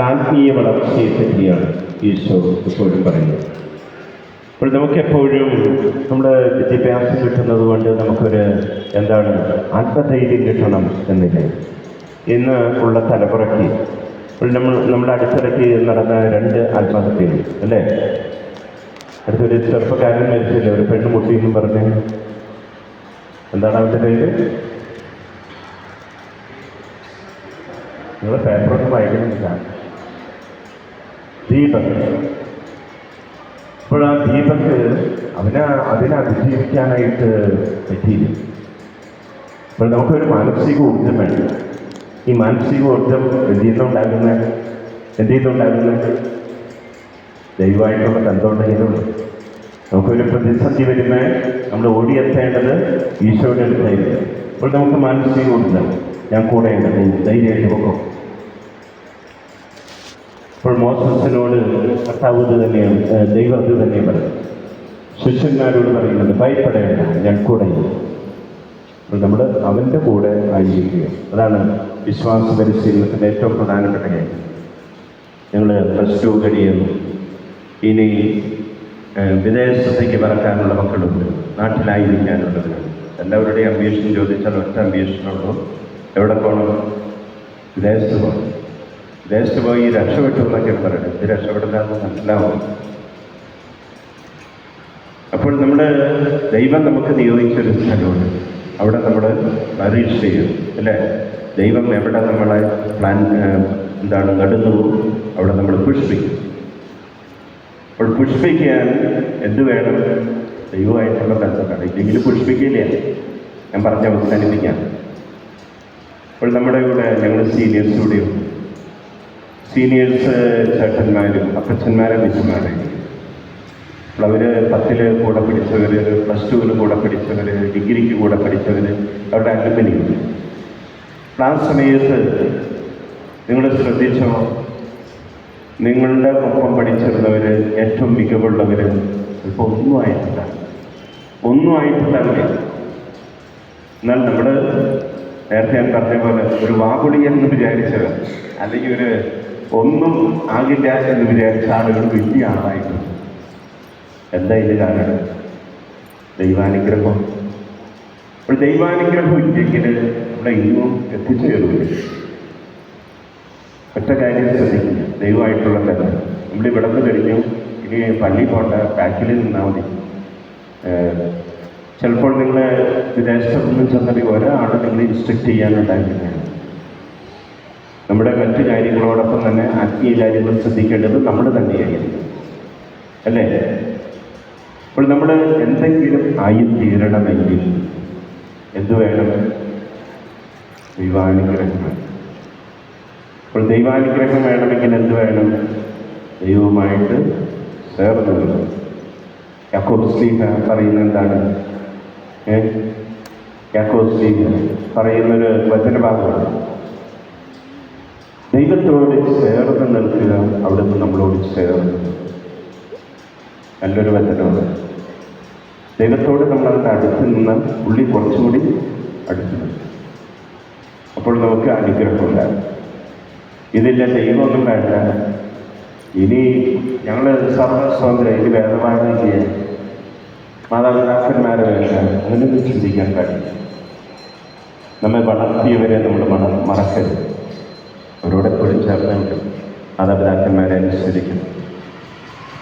ആത്മീയ വളർച്ചയെ പറ്റിയാണ് ഈശോ എപ്പോഴും പറയുന്നത്. അപ്പോൾ നമുക്കെപ്പോഴും നമ്മുടെ വിദ്യാഭ്യാസം കിട്ടുന്നത് കൊണ്ട് നമുക്കൊരു ആത്മധൈര്യം കിട്ടണം എന്നില്ല. ഇന്ന് ഉള്ള തലമുറയ്ക്ക് ഇപ്പോൾ നമ്മുടെ അടുത്തിടയ്ക്ക് നടന്ന 2 ആത്മഹത്യകൾ അല്ലേ? അടുത്തൊരു ചെറുപ്പക്കാരൻ മരിച്ചില്ലേ, ഒരു പെണ്ണ് മുട്ടിയെന്നും പറഞ്ഞ്. എന്താണ് അവൻ്റെ പേര്? നിങ്ങൾ പേപ്പറൊന്നും വായിക്കുന്നില്ല. ദീപക്. ഇപ്പോൾ ആ ദീപക് അതിനെ അതിജീവിക്കാനായിട്ട് പറ്റിയില്ല. അപ്പോൾ നമുക്കൊരു മാനസിക ഊർജ്ജം വേണം. ഈ മാനസിക ഊർജ്ജം എന്ത് ചെയ്യുന്നുണ്ടാകുന്നത് ദൈവമായിട്ടുള്ള ബന്ധമുണ്ടെങ്കിലും നമുക്കൊരു പ്രതിസന്ധി വരുമ്പോൾ നമ്മൾ ഓടിയെത്തേണ്ടത് ഈശോയുടെ അടുത്തായിരിക്കും. അപ്പോൾ നമുക്ക് മാനസിക ഊർജ്ജം, ഞാൻ കൂടെയുണ്ട്, ധൈര്യമായിട്ട് പോകും. അപ്പോൾ മോസസിനോട് കർത്താവ് തന്നെയാണ്, ദൈവം അത് തന്നെയാണ് പറയുന്നത്. ശിഷ്യന്മാരോട് പറയുന്നത് ഭയപ്പെടേണ്ട, ഞാൻ കൂടെയുണ്ട്. അപ്പോൾ നമ്മൾ അവൻ്റെ കൂടെ ആയിരിക്കുക. അതാണ് വിശ്വാസ പരിശീലനത്തിൻ്റെ ഏറ്റവും പ്രധാനപ്പെട്ട കാര്യം. ഞങ്ങൾ +2 കഴിയുന്നു. ഇനി വിദേശത്തേക്ക് പറക്കാനുള്ള മക്കളുണ്ട്, നാട്ടിലായിരിക്കാനുള്ളവരുണ്ട്. എല്ലാവരുടെയും അംബീഷൻ ചോദിച്ചാൽ ഒറ്റ അംബീഷനുള്ളൂ, എവിടെ പോകണം? വിദേശത്ത് പോകണം. വിദേശത്ത് പോയി രക്ഷപ്പെട്ടു എന്നൊക്കെയാണ് പറയുന്നത്. ഇത് രക്ഷപ്പെടില്ലാന്ന് മനസ്സിലാവും. അപ്പോൾ നമ്മുടെ ദൈവം നമുക്ക് നിയോഗിച്ചൊരു സ്ഥലമുണ്ട്, അവിടെ നമ്മൾ പരീക്ഷ ചെയ്യും അല്ലേ? ദൈവം എവിടെ നമ്മളെ നടുന്നു, അവിടെ നമ്മൾ പുഷ്പിക്കും. അപ്പോൾ പുഷ്പിക്കാൻ എന്ത് വേണം? ദൈവമായിട്ടുള്ള ബന്ധമാണ്. ഇല്ലെങ്കിൽ പുഷ്പിക്കില്ല. ഞാൻ പറഞ്ഞ് അവസാനിപ്പിക്കാം. അപ്പോൾ നമ്മുടെ കൂടെ ഞങ്ങൾ സീനിയേഴ്സ് കൂടെയും, സീനിയേഴ്സ് ചേട്ടന്മാരും അപ്പച്ചന്മാരും അമ്മച്ചന്മാരും. അപ്പോൾ അവർ 10ൽ കൂടെ പഠിച്ചവർ, +2 കൂടെ പഠിച്ചവർ, ഡിഗ്രിക്ക് കൂടെ പഠിച്ചവർ, അവരുടെ അലുമിനി. ആ സമയത്ത് നിങ്ങൾ ശ്രദ്ധിച്ചോ, നിങ്ങളുടെ ഒപ്പം പഠിച്ചിരുന്നവർ, ഏറ്റവും മികവുള്ളവർ ഇപ്പോൾ ഒന്നും ആയിട്ടില്ല. എന്നാൽ നമ്മൾ നേരത്തെ ഞാൻ പറഞ്ഞ പോലെ ഒരു വാകുളിയെന്ന് വിചാരിച്ചത്, അല്ലെങ്കിൽ ഒന്നും ആകില്ല എന്ന് വിചാരിച്ച ആളുകൾ വലിയ ആളായിട്ടുണ്ട്. എന്താ ഇത് കാരണം? ദൈവാനുഗ്രഹം. അപ്പോൾ ദൈവാനുഗ്രഹം ഇല്ലെങ്കിൽ നമ്മളെ ഇന്നും എത്തിച്ചേരുന്നില്ല. ഒറ്റ കാര്യം ശ്രദ്ധിക്കുക, ദൈവമായിട്ടുള്ള ബന്ധം. നമ്മളിവിടെ നിന്ന് കഴിഞ്ഞു, ഇനി പള്ളി പോണ്ട, ബാക്കിൽ നിന്നാൽ മതി. ചിലപ്പോൾ നിങ്ങൾ വിദേശത്തൊന്നും ചെന്നാൽ ഒരാൾ നിങ്ങൾ ഇൻസ്ട്രക്ട് ചെയ്യാനുണ്ടായിരുന്നതാണ്. നമ്മുടെ മറ്റു കാര്യങ്ങളോടൊപ്പം തന്നെ ആത്മീയ കാര്യങ്ങൾ ശ്രദ്ധിക്കേണ്ടത് നമ്മൾ തന്നെയായിരുന്നു അല്ലേ? അപ്പോൾ നമ്മൾ എന്തെങ്കിലും ആയിത്തീരണമെങ്കിൽ എന്തു വേണം? ദൈവാനുഗ്രഹം വേണം. അപ്പോൾ ദൈവാനുഗ്രഹം വേണമെങ്കിൽ എന്ത് വേണം? ദൈവവുമായിട്ട് ചേർന്ന് വേണം. യാക്കോബ് ശ്ലീഹ പറയുന്ന എന്താണ്? യാക്കോബ് ശ്ലീഹ പറയുന്നൊരു വചനഭാഗമാണ്, ദൈവത്തോട് ചേർന്ന് നിൽക്കുക, അവിടുന്ന് നമ്മളോട് ചേർന്ന്. നല്ലൊരു വചനമാണ്. ദൈവത്തോട് നമ്മളതിൻ്റെ അടുത്ത് നിന്ന് ഉള്ളി കുറച്ചുകൂടി അടുത്ത് നിൽക്കും. അപ്പോൾ നമുക്ക് അനുഗ്രഹമുണ്ടാകും. ഇതില്ല, ദൈവമൊന്നും വേണ്ട, ഇനി ഞങ്ങൾ സർവസ്വതന്ത്രം, ഇനി വേദപാഠം ചെയ്യാൻ മാതാപിതാക്കന്മാരെ വേണ്ട, അങ്ങനെയൊന്നും ചിന്തിക്കാൻ പാടില്ല. നമ്മെ വളർത്തിയവരെ നമ്മൾ മറക്കരുത്. അവരോടെപ്പോഴും ചേർന്നുണ്ട് മാതാപിതാക്കന്മാരെ അനുസരിക്കണം.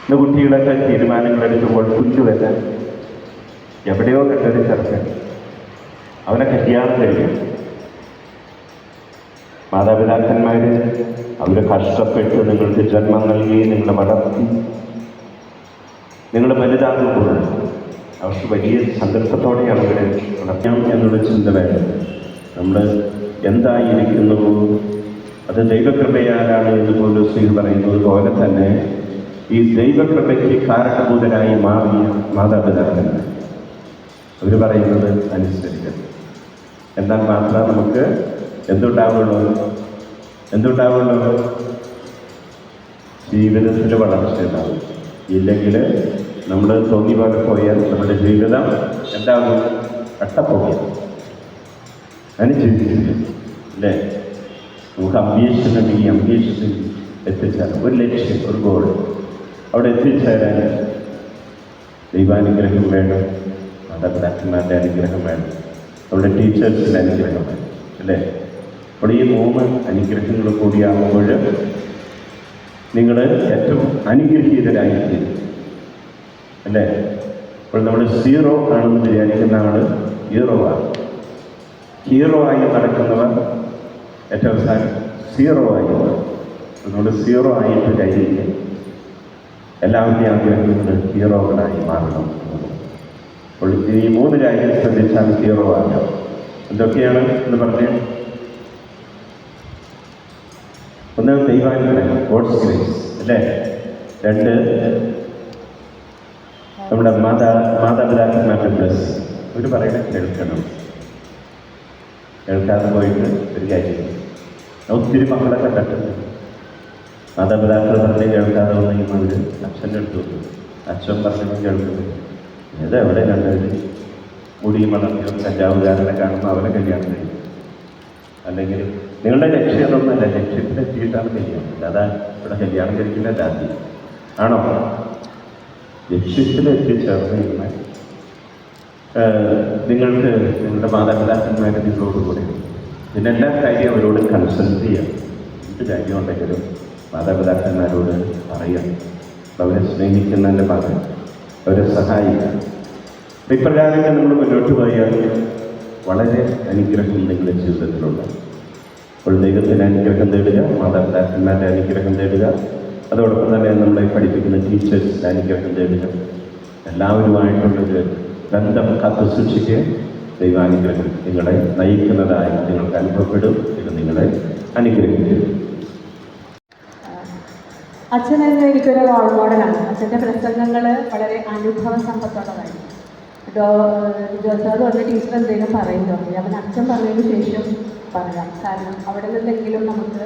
ഇന്ന് കുട്ടികളൊക്കെ തീരുമാനങ്ങളെടുക്കുമ്പോൾ കുഞ്ഞുവല്ല എവിടെയോ കണ്ടൊരു ചെറുക്കൻ, അവനെ കല്യാണം കഴിക്കും. മാതാപിതാക്കന്മാർ അവർ കഷ്ടപ്പെട്ട് നിങ്ങൾക്ക് ജന്മം നൽകി, നിങ്ങളെ വളർത്തി, നിങ്ങൾ വലുതാകുമ്പോൾ അവർക്ക് വലിയ സന്ദർഭത്തോടെയാണ് അവരെ വളർത്താം എന്നുള്ള ചിന്ത വേണം. നമ്മൾ എന്തായിരിക്കുന്നുവോ അത് ദൈവകൃപയാലാണ് എന്ന് പൗലോസ് പറയുന്നത് പോലെ തന്നെ ഈ ദൈവകൃപയ്ക്ക് കാരണഭൂതരായി മാറിയ മാതാപിതാക്കന്മാർ അവർ പറയുന്നത് അനുസരിക്കണം. എന്നാൽ മാത്രം നമുക്ക് എന്തുണ്ടാവുള്ളൂ? ജീവിതത്തിൽ വളർച്ച ഉണ്ടാവും. ഇല്ലെങ്കിൽ നമ്മൾ തോന്നി പോലെ പോയാൽ നമ്മുടെ ജീവിതം എന്താകും? കട്ടപ്പോകും. അതിന് ചിന്തിച്ചില്ല അല്ലേ? നമുക്ക് അംബീഷനുണ്ടെങ്കിൽ അംബീഷനിൽ എത്തിച്ചേരാൻ ഒരു ലക്ഷ്യം, ഒരു ഗോൾ, അവിടെ എത്തിച്ചേരാൻ ദൈവാനുഗ്രഹം വേണം, മാതാപിതാക്കന്മാരുടെ അനുഗ്രഹം വേണം, നമ്മുടെ ടീച്ചേഴ്സിൻ്റെ അനുഗ്രഹം വേണം അല്ലേ? അപ്പോൾ ഈ 3 അനുഗ്രഹങ്ങൾ കൂടിയാകുമ്പോൾ നിങ്ങൾ ഏറ്റവും അനുഗ്രഹീതരായിരിക്കും അല്ലേ? അപ്പോൾ നമ്മൾ 0 ആണെന്ന് വിചാരിക്കുന്ന ആൾ ഹീറോ ആണ്. ഹീറോ ആയി നടക്കുന്നവർ ഏറ്റവും അവസാനം 0 ആയി മാറും. നമ്മൾ 0 ആയിട്ട് കഴിയില്ല. എല്ലാവരുടെയും ആഗ്രഹങ്ങൾ ഹീറോകളായി മാറണം. അപ്പോൾ ഈ 3 കാര്യം ശ്രദ്ധിച്ചാൽ ഹീറോ ആകാം. എന്തൊക്കെയാണ് എന്ന് പറഞ്ഞ്? ഒന്ന് ദൈവാനുഗ്രഹം, ഗോഡ്സ് ഗ്രേസ് അല്ലേ? 2 നമ്മുടെ മാതാപിതാക്കന്മാരുടെ ബ്ലസ്. അവർ പറയുന്നത് കേൾക്കണം. കേൾക്കാതെ പോയിട്ട് ഒരു കാര്യം. ഒത്തിരി മക്കളെ കണ്ടിട്ടുണ്ട്. മാതാപിതാക്കൾ പറഞ്ഞ് കേൾക്കാതെ വന്നെങ്കിൽ അവർ അച്ഛൻ്റെ അടുത്ത് വെക്കും. അച്ഛൻ പറഞ്ഞെങ്കിൽ കേൾക്കുന്നത് ഏതെവിടെ കണ്ടത്? മുടിയും വളർത്തിയോ കഞ്ചാവുകാരനെ കാണുമ്പോൾ അവരെ കല്യാണം കഴിയും. അല്ലെങ്കിൽ നിങ്ങളുടെ ലക്ഷ്യം അതൊന്നല്ല, ലക്ഷ്യത്തിലെത്തിയിട്ടാണ് കല്യാണം. അതാ ഇവിടെ കല്യാണം കഴിക്കുന്ന ജാതി ആണോ? ലക്ഷ്യത്തിലെത്തിച്ചേർന്ന് കഴിഞ്ഞാൽ നിങ്ങൾക്ക് നിങ്ങളുടെ മാതാപിതാക്കന്മാരെ നിങ്ങളോടുകൂടി ഇതിനെല്ലാ കാര്യം അവരോട് കൺസൾട്ട് ചെയ്യാം. എന്ത് കാര്യം ഉണ്ടെങ്കിലും മാതാപിതാക്കന്മാരോട് പറയാം. അവരെ സ്നേഹിക്കുന്നതിൻ്റെ ഭാഗം അവരെ സഹായിക്കാം. ഇപ്രകാരങ്ങൾ നമ്മൾ മുന്നോട്ട് പോയാൽ വളരെ അനുഗ്രഹം നിങ്ങളുടെ ജീവിതത്തിലുണ്ട്. അപ്പോൾ ദൈവത്തിൻ്റെ അനുഗ്രഹം തേടുക, മാതാപിതാക്കന്മാരുടെ അനുഗ്രഹം തേടുക, അതോടൊപ്പം തന്നെ നമ്മളെ പഠിപ്പിക്കുന്ന ടീച്ചേഴ്സിൻ്റെ അനുഗ്രഹം തേടുക. എല്ലാവരുമായിട്ടുള്ളൊരു ബന്ധം കാത്തു സൂക്ഷിക്കുക. ദൈവാനുഗ്രഹം നിങ്ങളെ നയിക്കുന്നതായി നിങ്ങൾക്ക് അനുഭവപ്പെടും. ഇത് നിങ്ങളെ അനുഗ്രഹിക്കും. അച്ഛൻ തന്നെ എനിക്കൊരു റോൾ മോഡലാണ്. അച്ഛൻ്റെ പ്രസംഗങ്ങൾ വളരെ അനുഭവ സമ്പത്തുള്ളതായിരുന്നു. ജോസാദ് പറഞ്ഞ ടീച്ചർ എന്തെങ്കിലും പറയുന്നുണ്ട്, അവൻ അച്ഛൻ പറഞ്ഞതിന് ശേഷം പറയാം. കാരണം അവിടെ നിന്നെങ്കിലും നമുക്ക്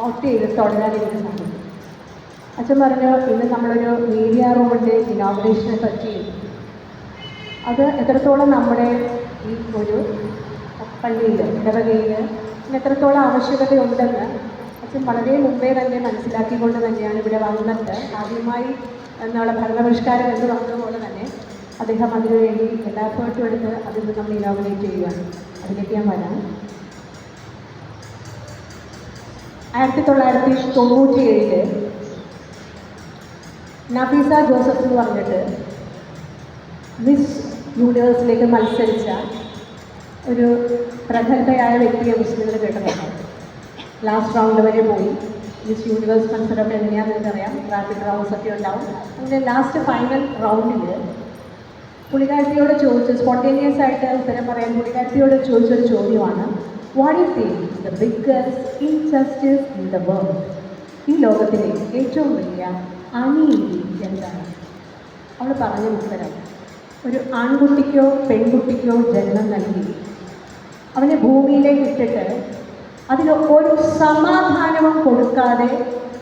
ഓട്ട് ചെയ്ത് തുടരാനിരിക്കുന്ന സാധിക്കും. അച്ഛൻ പറഞ്ഞു, ഇന്ന് നമ്മളൊരു മീഡിയ റൂമിൻ്റെ ഇനോഗ്രേഷനെ പറ്റി അത് എത്രത്തോളം നമ്മുടെ ഈ ഒരു പള്ളിയിൽ ഇടവകയിൽ എത്രത്തോളം ആവശ്യകതയുണ്ടെന്ന് അച്ഛൻ വളരെ മുമ്പേ തന്നെ മനസ്സിലാക്കിക്കൊണ്ട് തന്നെയാണ് ഇവിടെ വന്നിട്ട് ആദ്യമായി എന്നുള്ള ഭരണപരിഷ്കാരം എന്ന് പറഞ്ഞതുപോലെ തന്നെ അദ്ദേഹം അതിനുവേണ്ടി എല്ലാ എഫേർട്ടും എടുത്ത് അതിൽ നമ്മൾ ഇനോഗ്രേറ്റ് ചെയ്യുകയാണ്. അതിലേക്ക് ഞാൻ വരാം. 1997 നഫീസ ജോസഫ് എന്ന് പറഞ്ഞിട്ട് മിസ് യൂണിവേഴ്സിലേക്ക് മത്സരിച്ച ഒരു പ്രഗത്ഭയായ വ്യക്തിയെ കുറിച്ച് നിങ്ങൾ കേട്ടിട്ടുണ്ട്. ലാസ്റ്റ് റൗണ്ട് വരെ പോയി. മിസ് യൂണിവേഴ്സ് മത്സരമൊക്കെ എങ്ങനെയാണെന്ന് എനിക്കറിയാം. റാപ്പിഡ് റൗണ്ട്സ് ഒക്കെ ഉണ്ടാവും. അങ്ങനെ ലാസ്റ്റ് ഫൈനൽ റൗണ്ടിൽ പുള്ളിക്കാരത്തിയോട് ചോദിച്ചു, സ്പോണ്ടേനിയസ് ആയിട്ട് ഉത്തരം പറയാൻ പുള്ളിക്കാരത്തിയോട് ചോദിച്ചൊരു ചോദ്യമാണ്, what you think the biggest injustice in the world? ഈ ലോകത്തിലെ ഏറ്റവും വലിയ അനീതി എന്താണ്? അവൾ പറഞ്ഞ ഉത്തരം, ഒരു ആൺകുട്ടിക്കോ പെൺകുട്ടിക്കോ ജന്മം നൽകി അവനെ ഭൂമിയിലേക്ക് ഇട്ടിട്ട് അതിന് ഒരു സമാധാനവും കൊടുക്കാതെ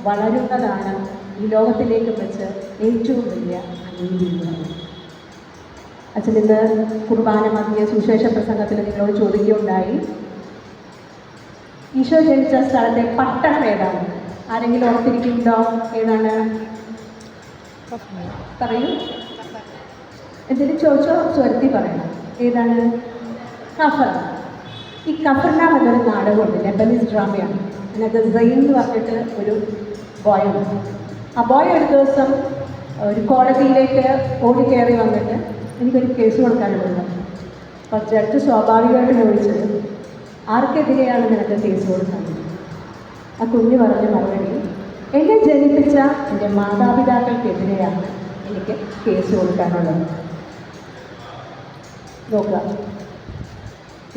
വളരുന്നതാണ് ഈ ലോകത്തിലേക്ക് വെച്ച് ഏറ്റവും വലിയ അനീതി. അച്ഛൻ ഇന്ന് കുർബാന മധ്യ സുവിശേഷ പ്രസംഗത്തിൽ നിങ്ങളോട് ചോദിക്കുകയുണ്ടായി, ഈശോ ജനിച്ച സ്ഥലത്തെ പട്ടണം ഏതാണ്? ആരെങ്കിലും ഓർത്തിരിക്കുന്നുണ്ടോ? ഏതാണ്? പറയൂ. എന്തെങ്കിലും ചോദിച്ചോ സ്വരത്തി പറയണം. ഏതാണ്? കഫർ. ഈ കഫർനാം എന്നൊരു നാടകമുണ്ട്, ലെബനീസ് ഡ്രാമയാണ്. അതിനകത്ത് സൈൻ എന്ന് പറഞ്ഞിട്ട് ഒരു ബോയ് ഉണ്ട്. ആ ബോയ് ഒരു ദിവസം ഒരു കോടതിയിലേക്ക് ഓടിക്കയറി വന്നിട്ട് എനിക്കൊരു കേസ് കൊടുക്കാനുള്ളത്. അപ്പോൾ ജഡ്ജ് സ്വാഭാവികമായിട്ട് ചോദിച്ചത്, ആർക്കെതിരെയാണ് നിനക്ക് കേസ് കൊടുക്കുന്നത്? ആ കുഞ്ഞ് പറഞ്ഞ മറുപടി, എന്നെ ജനിപ്പിച്ച എൻ്റെ മാതാപിതാക്കൾക്കെതിരെയാണ് എനിക്ക് കേസ് കൊടുക്കാനുള്ളത്. നോക്കുക.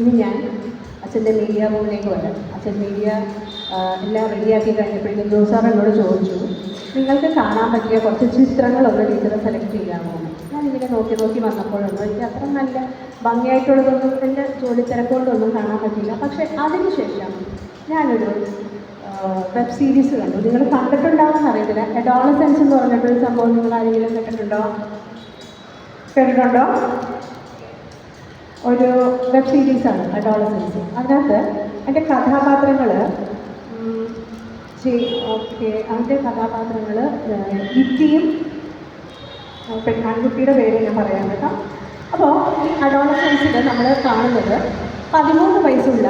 ഇനി ഞാൻ അച്ഛൻ്റെ മീഡിയ റൂമിലേക്ക് വരാം. അച്ഛൻ മീഡിയ എല്ലാം റെഡിയാക്കി കഴിഞ്ഞപ്പോഴേക്കും ജോസാർ എന്നോട് ചോദിച്ചു, നിങ്ങൾക്ക് കാണാൻ പറ്റിയ കുറച്ച് ചിത്രങ്ങളൊന്ന് ടീച്ചറെ സെലക്ട് ചെയ്യാമോ? ഞാനിങ്ങനെ നോക്കി വന്നപ്പോഴൊന്നും എനിക്ക് അത്ര നല്ല ഭംഗിയായിട്ടുള്ളതൊന്നും എൻ്റെ ജോലി തിരക്കൊണ്ടൊന്നും കാണാൻ പറ്റില്ല. പക്ഷേ അതിനുശേഷം ഞാനൊരു വെബ് സീരീസ് കണ്ടു. നിങ്ങൾ കണ്ടിട്ടുണ്ടാവുമെന്ന് അറിയത്തില്ല. അഡോളസെൻസ് എന്ന് പറഞ്ഞിട്ടൊരു സംഭവം നിങ്ങൾ ആരെങ്കിലും കേട്ടിട്ടുണ്ടോ? കേട്ടിട്ടുണ്ടോ? ഒരു വെബ് സീരീസാണ് അഡോളസെൻസ്. അതിനകത്ത് അതിൻ്റെ കഥാപാത്രങ്ങൾ അതിൻ്റെ കഥാപാത്രങ്ങൾ ലിറ്റിയും ആൺകുട്ടിയുടെ പേര് ഞാൻ പറയാം കേട്ടോ. അപ്പോൾ ഈ അഡോളസെൻസിൽ നമ്മൾ കാണുന്നത് 13 വയസ്സുള്ള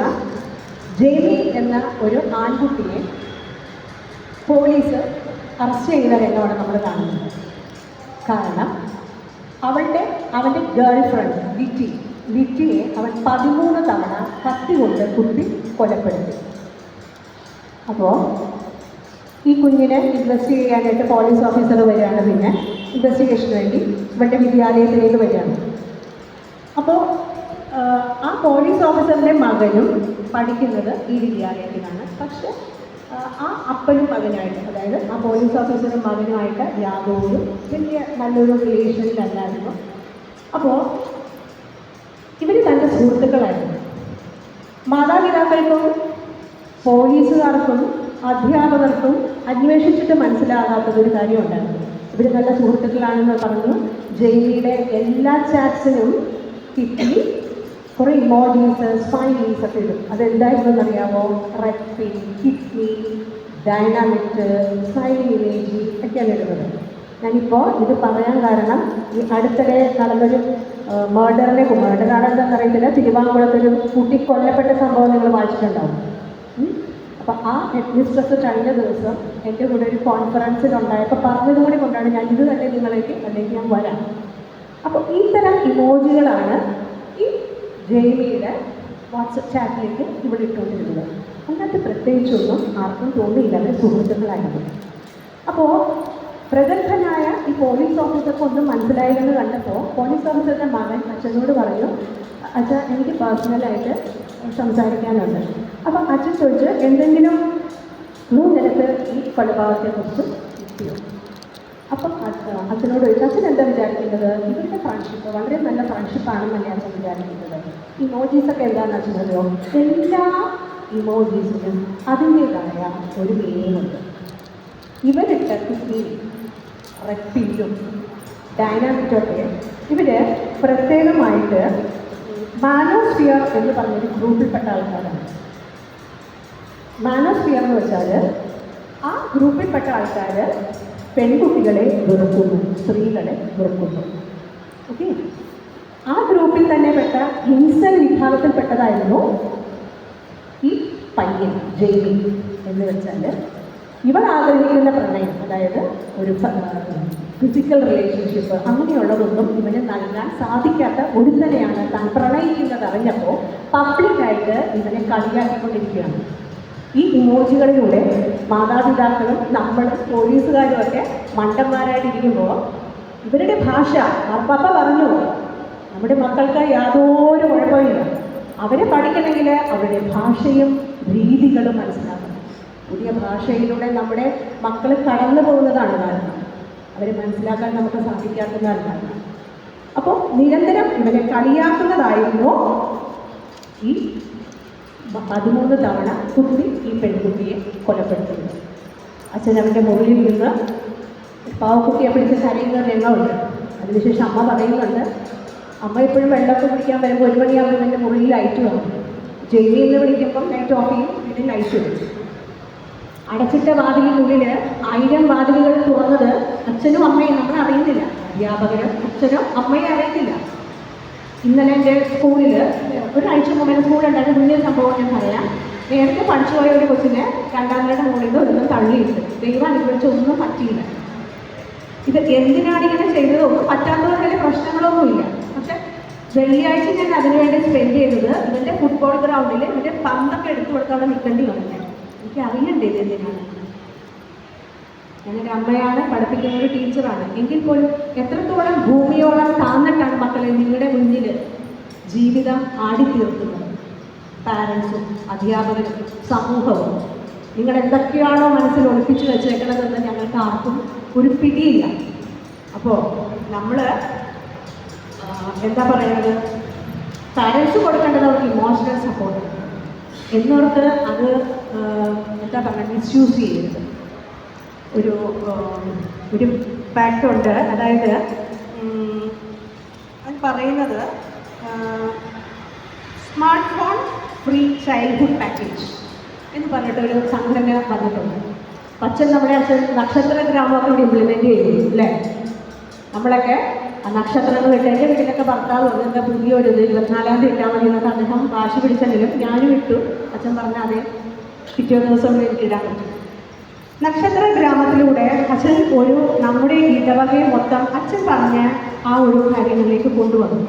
ജെയ്മി എന്ന ഒരു ആൺകുട്ടിയെ പോലീസ് അറസ്റ്റ് ചെയ്യുന്ന രംഗമാണ് നമ്മൾ കാണുന്നത്. കാരണം അവൻ്റെ ഗേൾ ഫ്രണ്ട് ലിറ്റിയെ അവൻ 13 തവണ കത്തി കൊണ്ട് കുത്തി കൊലപ്പെടുത്തി. അപ്പോൾ ഈ കുഞ്ഞിനെ ഇൻവെസ്റ്റിഗേറ്റ് ചെയ്യാനായിട്ട് പോലീസ് ഓഫീസർ വരികയാണ്. പിന്നെ ഇൻവെസ്റ്റിഗേഷന് വേണ്ടി ഇവൻ്റെ വിദ്യാലയത്തിലേക്ക് വരികയാണ്. അപ്പോൾ ആ പോലീസ് ഓഫീസറിൻ്റെ മകനും പഠിക്കുന്നത് ഈ വിദ്യാലയത്തിലാണ്. പക്ഷെ ആ അപ്പനും മകനായിട്ട്, അതായത് ആ പോലീസ് ഓഫീസറും മകനുമായിട്ട് യാതൊരു വലിയ നല്ലൊരു റിലേഷനിലല്ലായിരുന്നു. അപ്പോൾ ഇവർ നല്ല സുഹൃത്തുക്കളായിരുന്നു. മാതാപിതാക്കൾക്കും പോലീസുകാർക്കും അധ്യാപകർക്കും അന്വേഷിച്ചിട്ട് മനസ്സിലാകാത്തതൊരു കാര്യം ഉണ്ടായിരുന്നു. ഇവർ നല്ല സുഹൃത്തുക്കളാണെന്ന് പറഞ്ഞു. ജെയ്മിയുടെ എല്ലാ ചാറ്റ്സിനും കിട്ടി കുറേ ഇമോജീസ്, സ്മൈലീസ് ഒക്കെ ഇടും. അതെന്തായിരുന്നു എന്നറിയാമോ? റെഡ് പിൻ, കിഡ്നി, ഡൈനാമിക്, സ്മൈലിംഗ് ഇമേജി ഒക്കെയാണ് ഇടുന്നത്. ഞാനിപ്പോൾ ഇത് പറയാൻ കാരണം ഈ അടുത്തിടെ നടന്നൊരു മർഡറാണെന്താണെന്ന് അറിയത്തില്ല, തിരുവാങ്കുളത്തൊരു കുട്ടി കൊല്ലപ്പെട്ട സംഭവം നിങ്ങൾ വായിച്ചിട്ടുണ്ടാവും. അപ്പോൾ ആ ഹെഡ്മിസ്ട്രസ് കഴിഞ്ഞ ദിവസം എൻ്റെ കൂടെ ഒരു കോൺഫറൻസിലുണ്ടായപ്പോൾ പറഞ്ഞതുകൂടി കൊണ്ടാണ് ഞാൻ ഇത് തന്നെ നിങ്ങളേക്ക് അല്ലെങ്കിൽ ഞാൻ വരാം. അപ്പോൾ ഈ തരം ഇമോജികളാണ് ഈ ജെയ്മിയുടെ വാട്സപ്പ് ചാറ്റിലേക്ക് ഇവിടെ ഇട്ടുകൊണ്ടിരുന്നത്. അതിനകത്ത് പ്രത്യേകിച്ചൊന്നും ആർക്കും തോന്നിയില്ല, അവർ സുഹൃത്തുക്കളായിരുന്നു. അപ്പോൾ പ്രഗത്ഭനായ ഈ പോലീസ് ഓഫീസർക്ക് ഒന്നും മനസ്സിലായില്ലെന്ന് കണ്ടപ്പോൾ പോലീസ് ഓഫീസറുടെ മകൻ അച്ഛനോട് പറഞ്ഞു, അച്ഛാ എനിക്ക് പേഴ്സണലായിട്ട് സംസാരിക്കാനുണ്ട്. അപ്പോൾ അച്ഛൻ ചോദിച്ചു, എന്തെങ്കിലും നിനക്ക് ഈ കൊലപാതകത്തെക്കുറിച്ച് കിട്ടിയോ? അപ്പം അച്ഛനോട് ചോദിച്ചു, അച്ഛൻ എന്താ വിചാരിക്കുന്നത്? ഇവരുടെ ഫ്രണ്ട്ഷിപ്പ് വളരെ നല്ല ഫ്രണ്ട്ഷിപ്പാണെന്നല്ലേ അച്ഛൻ വിചാരിക്കുന്നത്? ഇമോജീസൊക്കെ എന്താണെന്ന് അച്ഛനറിയോ? എല്ലാ ഇമോജീസിനും അതിൻ്റേതായ ഒരു മീനിങ്ങുണ്ട്. ഇവരിട്ട കിഡ്നി, റെഡ് പിന്നും ഡൈനാമിക്കൊക്കെ ഇവർ പ്രത്യേകമായിട്ട് മാനോസ്ഫിയർ എന്ന് പറഞ്ഞൊരു ഗ്രൂപ്പിൽപ്പെട്ട ആൾക്കാരാണ്. മാനോസ്ഫിയർ എന്ന് വെച്ചാൽ ആ ഗ്രൂപ്പിൽപ്പെട്ട ആൾക്കാർ പെൺകുട്ടികളെ വെറുക്കുന്നു, സ്ത്രീകളെ വെറുക്കുന്നു. ഓക്കെ, ആ ഗ്രൂപ്പിൽ തന്നെ പെട്ട ഹിംസൻ വിഭാഗത്തിൽപ്പെട്ടതായിരുന്നു ഈ പയ്യൻ ജെയ്മി. എന്ന് വെച്ചാൽ ഇവർ ആഗ്രഹിക്കുന്ന പ്രണയം, അതായത് ഒരു ഫിസിക്കൽ റിലേഷൻഷിപ്പ് അങ്ങനെയുള്ളതൊന്നും ഇവന് നൽകാൻ സാധിക്കാത്ത ഒരുത്തനെയാണ് താൻ പ്രണയിക്കുന്നത് അറിഞ്ഞപ്പോൾ പബ്ലിക്കായിട്ട് ഇവനെ കളിയാക്കിക്കൊണ്ടിരിക്കുകയാണ്. ഈ ഇമോജികളിലൂടെ മാതാപിതാക്കളും നമ്മളും പോലീസുകാരും ഒക്കെ മണ്ടന്മാരായിട്ടിരിക്കുമ്പോൾ ഇവരുടെ ഭാഷ, മാർപ്പാപ്പ പറഞ്ഞു നമ്മുടെ മക്കൾക്ക് യാതൊരു കുഴപ്പമില്ല, അവരെ പഠിക്കണമെങ്കിൽ അവരുടെ ഭാഷയും രീതികളും മനസ്സിലാക്കണം. പുതിയ ഭാഷയിലൂടെ നമ്മുടെ മക്കൾ കടന്നു പോകുന്നതാണ് കാരണം, അവരെ മനസ്സിലാക്കാൻ നമുക്ക് സാധിക്കാത്തതാണ് കാരണം. അപ്പോൾ നിരന്തരം ഇവരെ കളിയാക്കുന്നതായിരുന്നു ഈ 13 തവണ കുത്തി ഈ പെൺകുട്ടിയെ കൊലപ്പെടുത്തുന്നത്. അച്ഛൻ അവൻ്റെ മുറിയിൽ നിന്ന് പാവക്കുട്ടിയെ പിടിച്ച് കരയുന്ന രംഗമുണ്ട്. അതിനുശേഷം അമ്മ പറയുന്നുണ്ട്, അമ്മ എപ്പോഴും വെള്ളമൊക്കെ കുടിക്കാൻ വരുമ്പോൾ 1 മണിയാകുമ്പോൾ എൻ്റെ മുറിയിൽ ലൈറ്റ് വന്നു. ജയിലിൽ നിന്ന് വിളിക്കുമ്പം ലൈറ്റ് ഓഫ് ചെയ്യും, വീട്ടിൽ ലൈറ്റ് വരും. അടച്ചിട്ട വാതിലിനുള്ളിൽ 1000 വാതിലുകൾ തുറന്നത് അച്ഛനും അമ്മയും നമ്മൾ അറിയുന്നില്ല. അധ്യാപകരും അച്ഛനും അമ്മയും അറിയുന്നില്ല. ഇന്നലെ എൻ്റെ സ്കൂളിൽ ഒരാഴ്ച മുമ്പ് സ്കൂളുണ്ടായിരുന്ന വലിയ സംഭവം ഞാൻ പറയാം. നേരത്തെ പഠിച്ചു പോയ ഒരു കൊച്ചിനെ 2ാം നിലയുടെ മുകളിൽ നിന്ന് ഒന്നും തള്ളിയിട്ട് ദൈവം അനുഭവിച്ച് ഒന്നും പറ്റിയില്ല. ഇത് എന്തിനാണ് ഇങ്ങനെ ചെയ്തത്? ഒന്നും പറ്റാത്തതുകൊണ്ട് പ്രശ്നങ്ങളൊന്നുമില്ല. പക്ഷെ വെള്ളിയാഴ്ച ഞാൻ അതിനുവേണ്ടി സ്പെൻഡ് ചെയ്തത് ഇവൻ്റെ ഫുട്ബോൾ ഗ്രൗണ്ടിൽ ഇവൻ്റെ പന്തൊക്കെ എടുത്തു കൊടുത്ത് അവിടെ നിൽക്കേണ്ടി വന്നു. എനിക്ക് അറിയണ്ടേ ഇത് എന്തിനാണ്? ഞാനൊരു അമ്മയാണ്, പഠിപ്പിക്കുന്ന ഒരു ടീച്ചറാണ്. എങ്കിൽ പോലും എത്രത്തോളം ഭൂമിയോളം താന്നിട്ടാണ് മക്കളെ നിങ്ങളുടെ മുന്നിൽ ജീവിതം ആടിത്തീർക്കുന്നത്. പാരൻസും അധ്യാപകരും സമൂഹവും നിങ്ങൾ എന്തൊക്കെയാണോ മനസ്സിൽ ഒളിപ്പിച്ച് വെച്ചേക്കണതെന്ന് ഞങ്ങൾക്ക് ആർക്കും ഒരു പിടിയില്ല. അപ്പോൾ നമ്മൾ എന്താ പറയുന്നത്, പാരൻസ് കൊടുക്കേണ്ടത് അവർക്ക് ഇമോഷണൽ സപ്പോർട്ട്. എന്നോർത്ത് അത് എന്താ പറയുക മിസ്യൂസ് ചെയ്യരുത്. ഒരു ഫാക്റ്റുണ്ട്, അതായത് അത് പറയുന്നത് smart phone free childhood package എന്ന് പറഞ്ഞിട്ടൊരു സംഘടന വന്നിട്ടുണ്ട്. അച്ഛൻ നമ്മുടെ അച്ഛൻ നക്ഷത്ര ഗ്രാമമൊക്കെ ഇവിടെ ഇംപ്ലിമെൻറ്റ് ചെയ്തു അല്ലേ? നമ്മളൊക്കെ ആ നക്ഷത്രങ്ങൾ ഇട്ട് എൻ്റെ വീട്ടിലൊക്കെ ഭർത്താവ് എന്താ പുതിയൊരു 24-ാം തീയതി ഇട്ടാൽ മതി എന്നൊക്കെ അദ്ദേഹം വാശി പിടിച്ചെങ്കിലും ഞാനും ഇട്ടു. അച്ഛൻ പറഞ്ഞ അതേ പിറ്റേ ദിവസം എനിക്ക് ഇടാൻ പറ്റും. നക്ഷത്ര ഗ്രാമത്തിലൂടെ അച്ഛൻ നമ്മുടെ ഇടവകയെ മൊത്തം അച്ഛൻ പറഞ്ഞ ആ ഒരു കാര്യങ്ങളിലേക്ക് കൊണ്ടുവന്നു.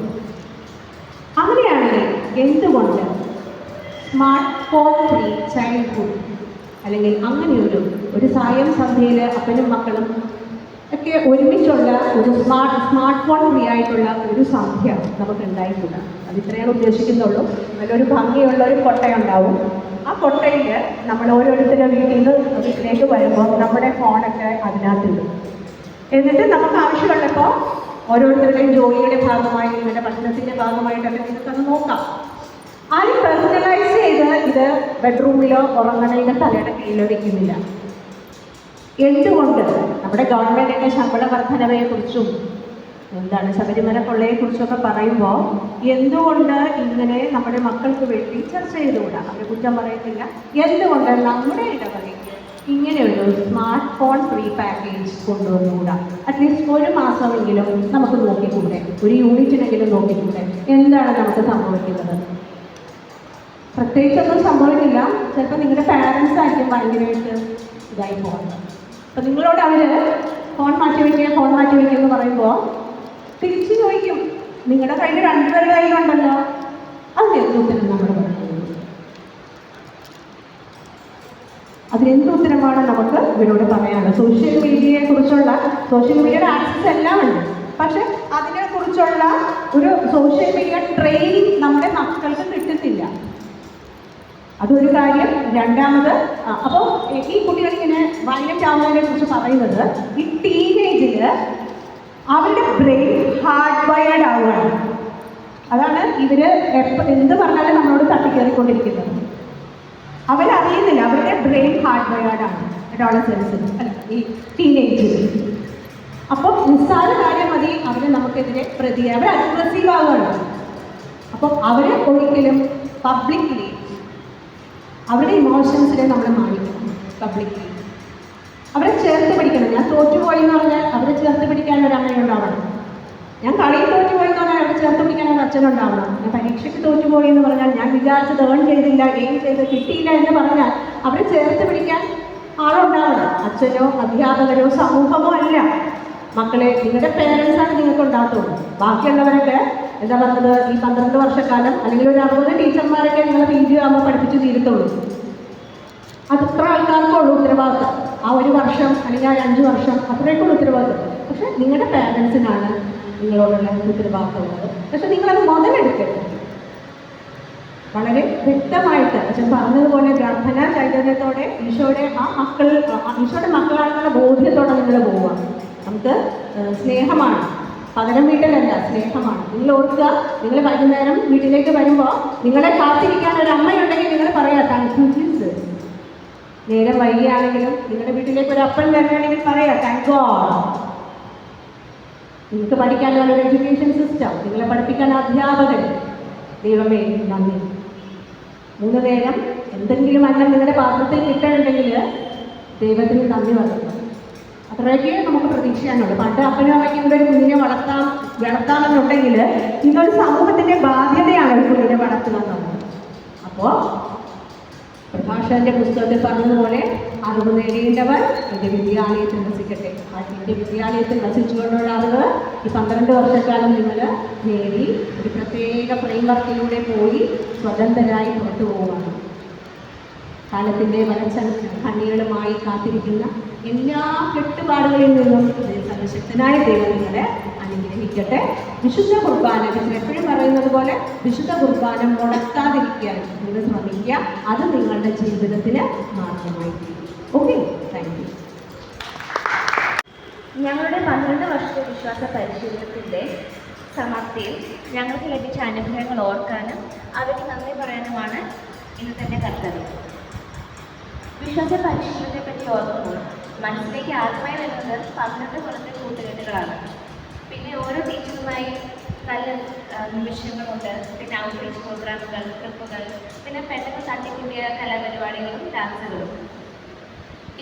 അങ്ങനെയാണെങ്കിൽ എന്തുകൊണ്ട് സ്മാർട്ട് ഫോൺ ഫ്രീ ചൈൽഡ്ഹുഡ് അല്ലെങ്കിൽ അങ്ങനെയൊരു സായം സന്ധ്യയിൽ അപ്പനും മക്കളും ഒക്കെ ഒരുമിച്ചുള്ള ഒരു സ്മാർട്ട് ഫോൺ ഫ്രീ ആയിട്ടുള്ള ഒരു സന്ധ്യ നമുക്ക് ഉണ്ടായിട്ടില്ല. അത് ഇത്രയാണ് ഉദ്ദേശിക്കുന്നുള്ളൂ. നല്ലൊരു ഭംഗിയുള്ള ഒരു കൊട്ടയുണ്ടാവും. ആ കൊട്ടയിൽ നമ്മൾ ഓരോരുത്തരുടെ വീട്ടിലേക്ക് വരുമ്പോൾ നമ്മുടെ ഫോണൊക്കെ അതിനകത്തിടും. എന്നിട്ട് നമുക്ക് ആവശ്യമുള്ളപ്പോൾ ഓരോരുത്തരുടെയും ജോലിയുടെ ഭാഗമായി നിങ്ങളുടെ പഠനത്തിൻ്റെ ഭാഗമായിട്ടൊക്കെ നിങ്ങൾക്കത് നോക്കാം. ആരും പേഴ്സണലൈസ് ചെയ്ത് ഇത് ബെഡ്റൂമിലോ ഉറങ്ങണയുടെ തലയുടെ കീഴിലോ വയ്ക്കുന്നില്ല. എന്തുകൊണ്ട് നമ്മുടെ ഗവൺമെൻറ്റിൻ്റെ ശമ്പള വർധനവയെക്കുറിച്ചും ശബരിമല കൊള്ളയെക്കുറിച്ചൊക്കെ പറയുമ്പോൾ എന്തുകൊണ്ട് ഇങ്ങനെ നമ്മുടെ മക്കൾക്ക് വേണ്ടി ചർച്ച ചെയ്തുകൂടാ? അവർ കുറ്റം പറയുന്നില്ല. എന്തുകൊണ്ട് നമ്മുടെ ഇടവകയ്ക്ക് ഇങ്ങനെയൊരു സ്മാർട്ട് ഫോൺ ഫ്രീ പാക്കേജ് കൊണ്ടുവന്നുകൂടാ? അറ്റ്ലീസ്റ്റ് ഒരു മാസമെങ്കിലും നമുക്ക് നോക്കിക്കൂടെ? ഒരു യൂണിറ്റിനെങ്കിലും നോക്കിക്കൂടെ? എന്താണ് നമുക്ക് സംഭവിക്കുന്നത്? പ്രത്യേകിച്ചൊന്നും സംഭവിക്കില്ല. ചിലപ്പോൾ നിങ്ങളുടെ പാരൻസ് ആയിരിക്കും ഭയങ്കരമായിട്ട് ഇതായി പോകുന്നത്. അപ്പം നിങ്ങളോട് അവർ ഫോൺ മാറ്റി വയ്ക്കുക എന്ന് പറയുമ്പോൾ തിരിച്ചു ചോദിക്കും, നിങ്ങളുടെ കയ്യിൽ 2 പേരുടെ കയ്യിലുണ്ടല്ലോ, അതിനെന്ത് ഉത്തരം നമ്മൾ പറയുന്നത്? അതിനെന്ത് ഉത്തരമാണ് നമുക്ക് ഇവരോട് പറയാനുള്ളത്? സോഷ്യൽ മീഡിയയുടെ ആക്സസ് എല്ലാം ഉണ്ട്, പക്ഷെ അതിനെക്കുറിച്ചുള്ള ഒരു സോഷ്യൽ മീഡിയ ട്രെയിനിങ് നമ്മുടെ മക്കൾക്ക് കിട്ടുന്നില്ല. അതൊരു കാര്യം. രണ്ടാമത്, അപ്പോൾ ഈ കുട്ടികളിങ്ങനെ വയലന്റ് ആവുന്നതിനെ കുറിച്ച് പറയുന്നത് ഈ ടീനേജിൽ അവരുടെ ബ്രെയിൻ ഹാർഡ് വയർഡ് ആവുകയാണ്. അതാണ് ഇവർ എന്ത് പറഞ്ഞാലും നമ്മളോട് തട്ടിക്കയറിക്കൊണ്ടിരിക്കുന്നത്. അവരറിയുന്നില്ല അവരുടെ ബ്രെയിൻ ഹാർഡ് വയർഡാണ് അഡോളസൻസിൽ അല്ല ഈ ടീനേജിൽ. അപ്പോൾ നിസ്സാര കാര്യം മതി അവർ നമുക്കെതിരെ അവർ അഗ്രസീവ് ആവുകയാണ്. അപ്പോൾ അവർ ഒരിക്കലും പബ്ലിക്കലി അവരുടെ ഇമോഷൻസിനെ നമ്മൾ മാനിക്കണം. പബ്ലിക്കലി അവരെ ചേർത്ത് പിടിക്കണം. ഞാൻ തോറ്റുപോയി എന്ന് പറഞ്ഞാൽ അവരെ ചേർത്ത് പിടിക്കാൻ ഒരു അമ്മയുണ്ടാവണം. ഞാൻ കളിയിൽ തോറ്റുപോയി എന്ന് പറഞ്ഞാൽ അവരെ ചേർത്ത് പിടിക്കാൻ ഒരു അച്ഛനുണ്ടാവണം. ഞാൻ പരീക്ഷയ്ക്ക് തോറ്റുപോയി എന്ന് പറഞ്ഞാൽ ഞാൻ വിചാരിച്ചത് ഏൺ ചെയ്തില്ല, ഗെയിം ചെയ്ത് കിട്ടിയില്ല എന്ന് പറഞ്ഞാൽ അവരെ ചേർത്ത് പിടിക്കാൻ ആളുണ്ടാവണം. അച്ഛനോ അധ്യാപകരോ സമൂഹമോ അല്ല. മക്കളെ നിങ്ങളുടെ പേരൻസാണ് നിങ്ങൾക്ക് ഉണ്ടാകത്തുള്ളൂ. ബാക്കിയുള്ളവരൊക്കെ എന്താ പറഞ്ഞത്, ഈ 12 വർഷക്കാലം അല്ലെങ്കിൽ ഒരു 60 ടീച്ചർമാരൊക്കെ നിങ്ങൾ PG ആകുമ്പോൾ പഠിപ്പിച്ച് തീരത്തുള്ളൂ. അത്ര ആൾക്കാർക്കുള്ളൂ ഉത്തരവാദിത്വം. ആ 1 വർഷം അല്ലെങ്കിൽ ആ 5 വർഷം അത്രയൊക്കെയുള്ള ഉത്തരവാദിത്വം. പക്ഷെ നിങ്ങളുടെ പേരൻസിനാണ് നിങ്ങളോടുള്ള ഉത്തരവാദിത്വം ഉള്ളത്. പക്ഷെ നിങ്ങളത് മുതലെടുക്കരുത്. വളരെ വ്യക്തമായിട്ട് അച്ഛൻ പറഞ്ഞതുപോലെ പ്രാർത്ഥന ചൈതന്യത്തോടെ ഈശോയുടെ മക്കളാണെന്നുള്ള ബോധ്യത്തോടെ നിങ്ങൾ പോവുക. നമുക്ക് സ്നേഹമാണ്, പകരം വീട്ടിലല്ല, സ്നേഹമാണ്. നിങ്ങൾ ഓർക്കുക, നിങ്ങൾ വൈകുന്നേരം വീട്ടിലേക്ക് വരുമ്പോൾ നിങ്ങളെ കാത്തിരിക്കാൻ ഒരു അമ്മയുണ്ടെങ്കിൽ നിങ്ങൾ പറയാം താങ്ക് യു ജീസസ്. നേരം വൈകിയാണെങ്കിലും നിങ്ങളുടെ വീട്ടിലേക്ക് ഒരു അപ്പൻ വരികയാണെങ്കിൽ പറയാം താങ്ക് ഗോഡ്. നിങ്ങൾക്ക് പഠിക്കാനുള്ള ഒരു എഡ്യൂക്കേഷൻ സിസ്റ്റം, നിങ്ങളെ പഠിപ്പിക്കാൻ അധ്യാപകൻ, ദൈവമേ നന്ദി. 3 നേരം എന്തെങ്കിലും അന്നം നിങ്ങളുടെ പാത്രത്തിൽ കിട്ടണമെങ്കിൽ ദൈവത്തിന് നന്ദി പറയുന്നു. അത്രയൊക്കെ നമുക്ക് പ്രതീക്ഷിക്കാനുള്ളൂ. പണ്ട് അപ്പനും അമ്മയ്ക്കും കൂടെ ഒരു കുഞ്ഞിനെ വളർത്താമെന്നുണ്ടെങ്കിൽ ഇതൊരു സമൂഹത്തിൻ്റെ ബാധ്യതയാണ് ഒരു കുഞ്ഞിനെ വളർത്തുക എന്നുള്ളത്. അപ്പോൾ പ്രഭാഷകന്റെ പുസ്തകത്തിൽ പറഞ്ഞതുപോലെ അറിവ് നേടേണ്ടവർ എൻ്റെ വിദ്യാലയത്തിൽ വസിക്കട്ടെ. എൻ്റെ വിദ്യാലയത്തിൽ വസിച്ചുകൊണ്ടുള്ള അറിവ് ഈ 12 വർഷക്കാലം നിങ്ങൾ നേടി ഒരു പ്രത്യേക ഫ്രെയിംവർക്കിലൂടെ പോയി സ്വതന്ത്രരായി പുറത്തു പോവുകയാണ്. കാലത്തിൻ്റെ വരച്ച കണ്ണികളുമായി കാത്തിരിക്കുന്ന എല്ലാ കെട്ടുപാടുകളിൽ നിന്നും സർവശക്തനായ ദൈവം നിങ്ങളെ അനുഗ്രഹിക്കട്ടെ. വിശുദ്ധ കുർബാന എപ്പോഴും പറയുന്നത് പോലെ വിശുദ്ധ കുർബാന മുടക്കാതിരിക്കാൻ നിങ്ങൾ ശ്രമിക്കുക. അത് നിങ്ങളുടെ ജീവിതത്തിന് മാർഗമായി തീരും. Okay, thank you. ഞങ്ങളുടെ 12 വർഷത്തെ വിശ്വാസ പരിശീലനത്തിൻ്റെ സമാപ്തിയിൽ ഞങ്ങൾക്ക് ലഭിച്ച അനുഗ്രഹങ്ങൾ ഓർക്കാനും അവയ്ക്ക് നന്ദി പറയാനുമാണ് ഇന്നത്തെ കർത്തവ്യം. വിശ്വാസ പരിശീലനത്തെ പറ്റി ഓർക്കുമ്പോൾ മനസ്സിലേക്ക് ആദ്യമായി വരുന്നത് 12 കൊല്ലത്തെ കൂട്ടുകെട്ടുകളാണ്. പിന്നെ ഓരോ ടീച്ചറുമായി നല്ല നിമിഷങ്ങളുണ്ട്. പിന്നെ ഔട്ട്റീച്ച് പ്രോഗ്രാമുകൾ, ട്രിപ്പുകൾ, പിന്നെ പെട്ടെന്ന് തട്ടിക്കൂട്ടിയ കലാപരിപാടികളും ഡാൻസുകളും.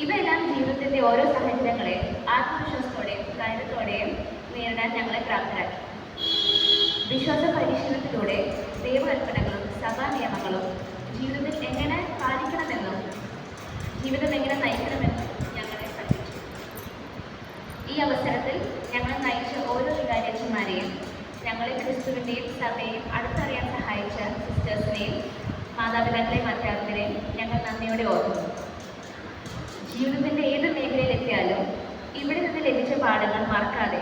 ഇവയെല്ലാം ജീവിതത്തിൻ്റെ ഓരോ സാഹചര്യങ്ങളെയും ആത്മവിശ്വാസത്തോടെയും ധൈര്യത്തോടെയും നേരിടാൻ ഞങ്ങളെ പ്രാപ്തരാക്കി. വിശ്വാസ പരിശീലനത്തിലൂടെ ദൈവകൽപ്പനകളും സഭാ നിയമങ്ങളും ജീവിതത്തിൽ എങ്ങനെ പാലിക്കണമെന്നും ജീവിതം എങ്ങനെ നയിക്കണമെന്നും ഞങ്ങളെ പഠിപ്പിച്ചു. ഈ അവസരത്തിൽ ഞങ്ങളെ നയിച്ച ഓരോ വികാരിയച്ഛന്മാരെയും ഞങ്ങളെ ക്രിസ്തുവിൻ്റെയും സഭയെയും അടുത്തറിയാൻ സഹായിച്ച സിസ്റ്റേഴ്സിനെയും മാതാപിതാക്കളെയും അധ്യാപകരെയും ഞങ്ങൾ നന്ദിയോടെ ഓർക്കുന്നു. ജീവിതത്തിൻ്റെ ഏത് മേഖലയിലെത്തിയാലും ഇവിടെ നിന്ന് ലഭിച്ച പാഠങ്ങൾ മറക്കാതെ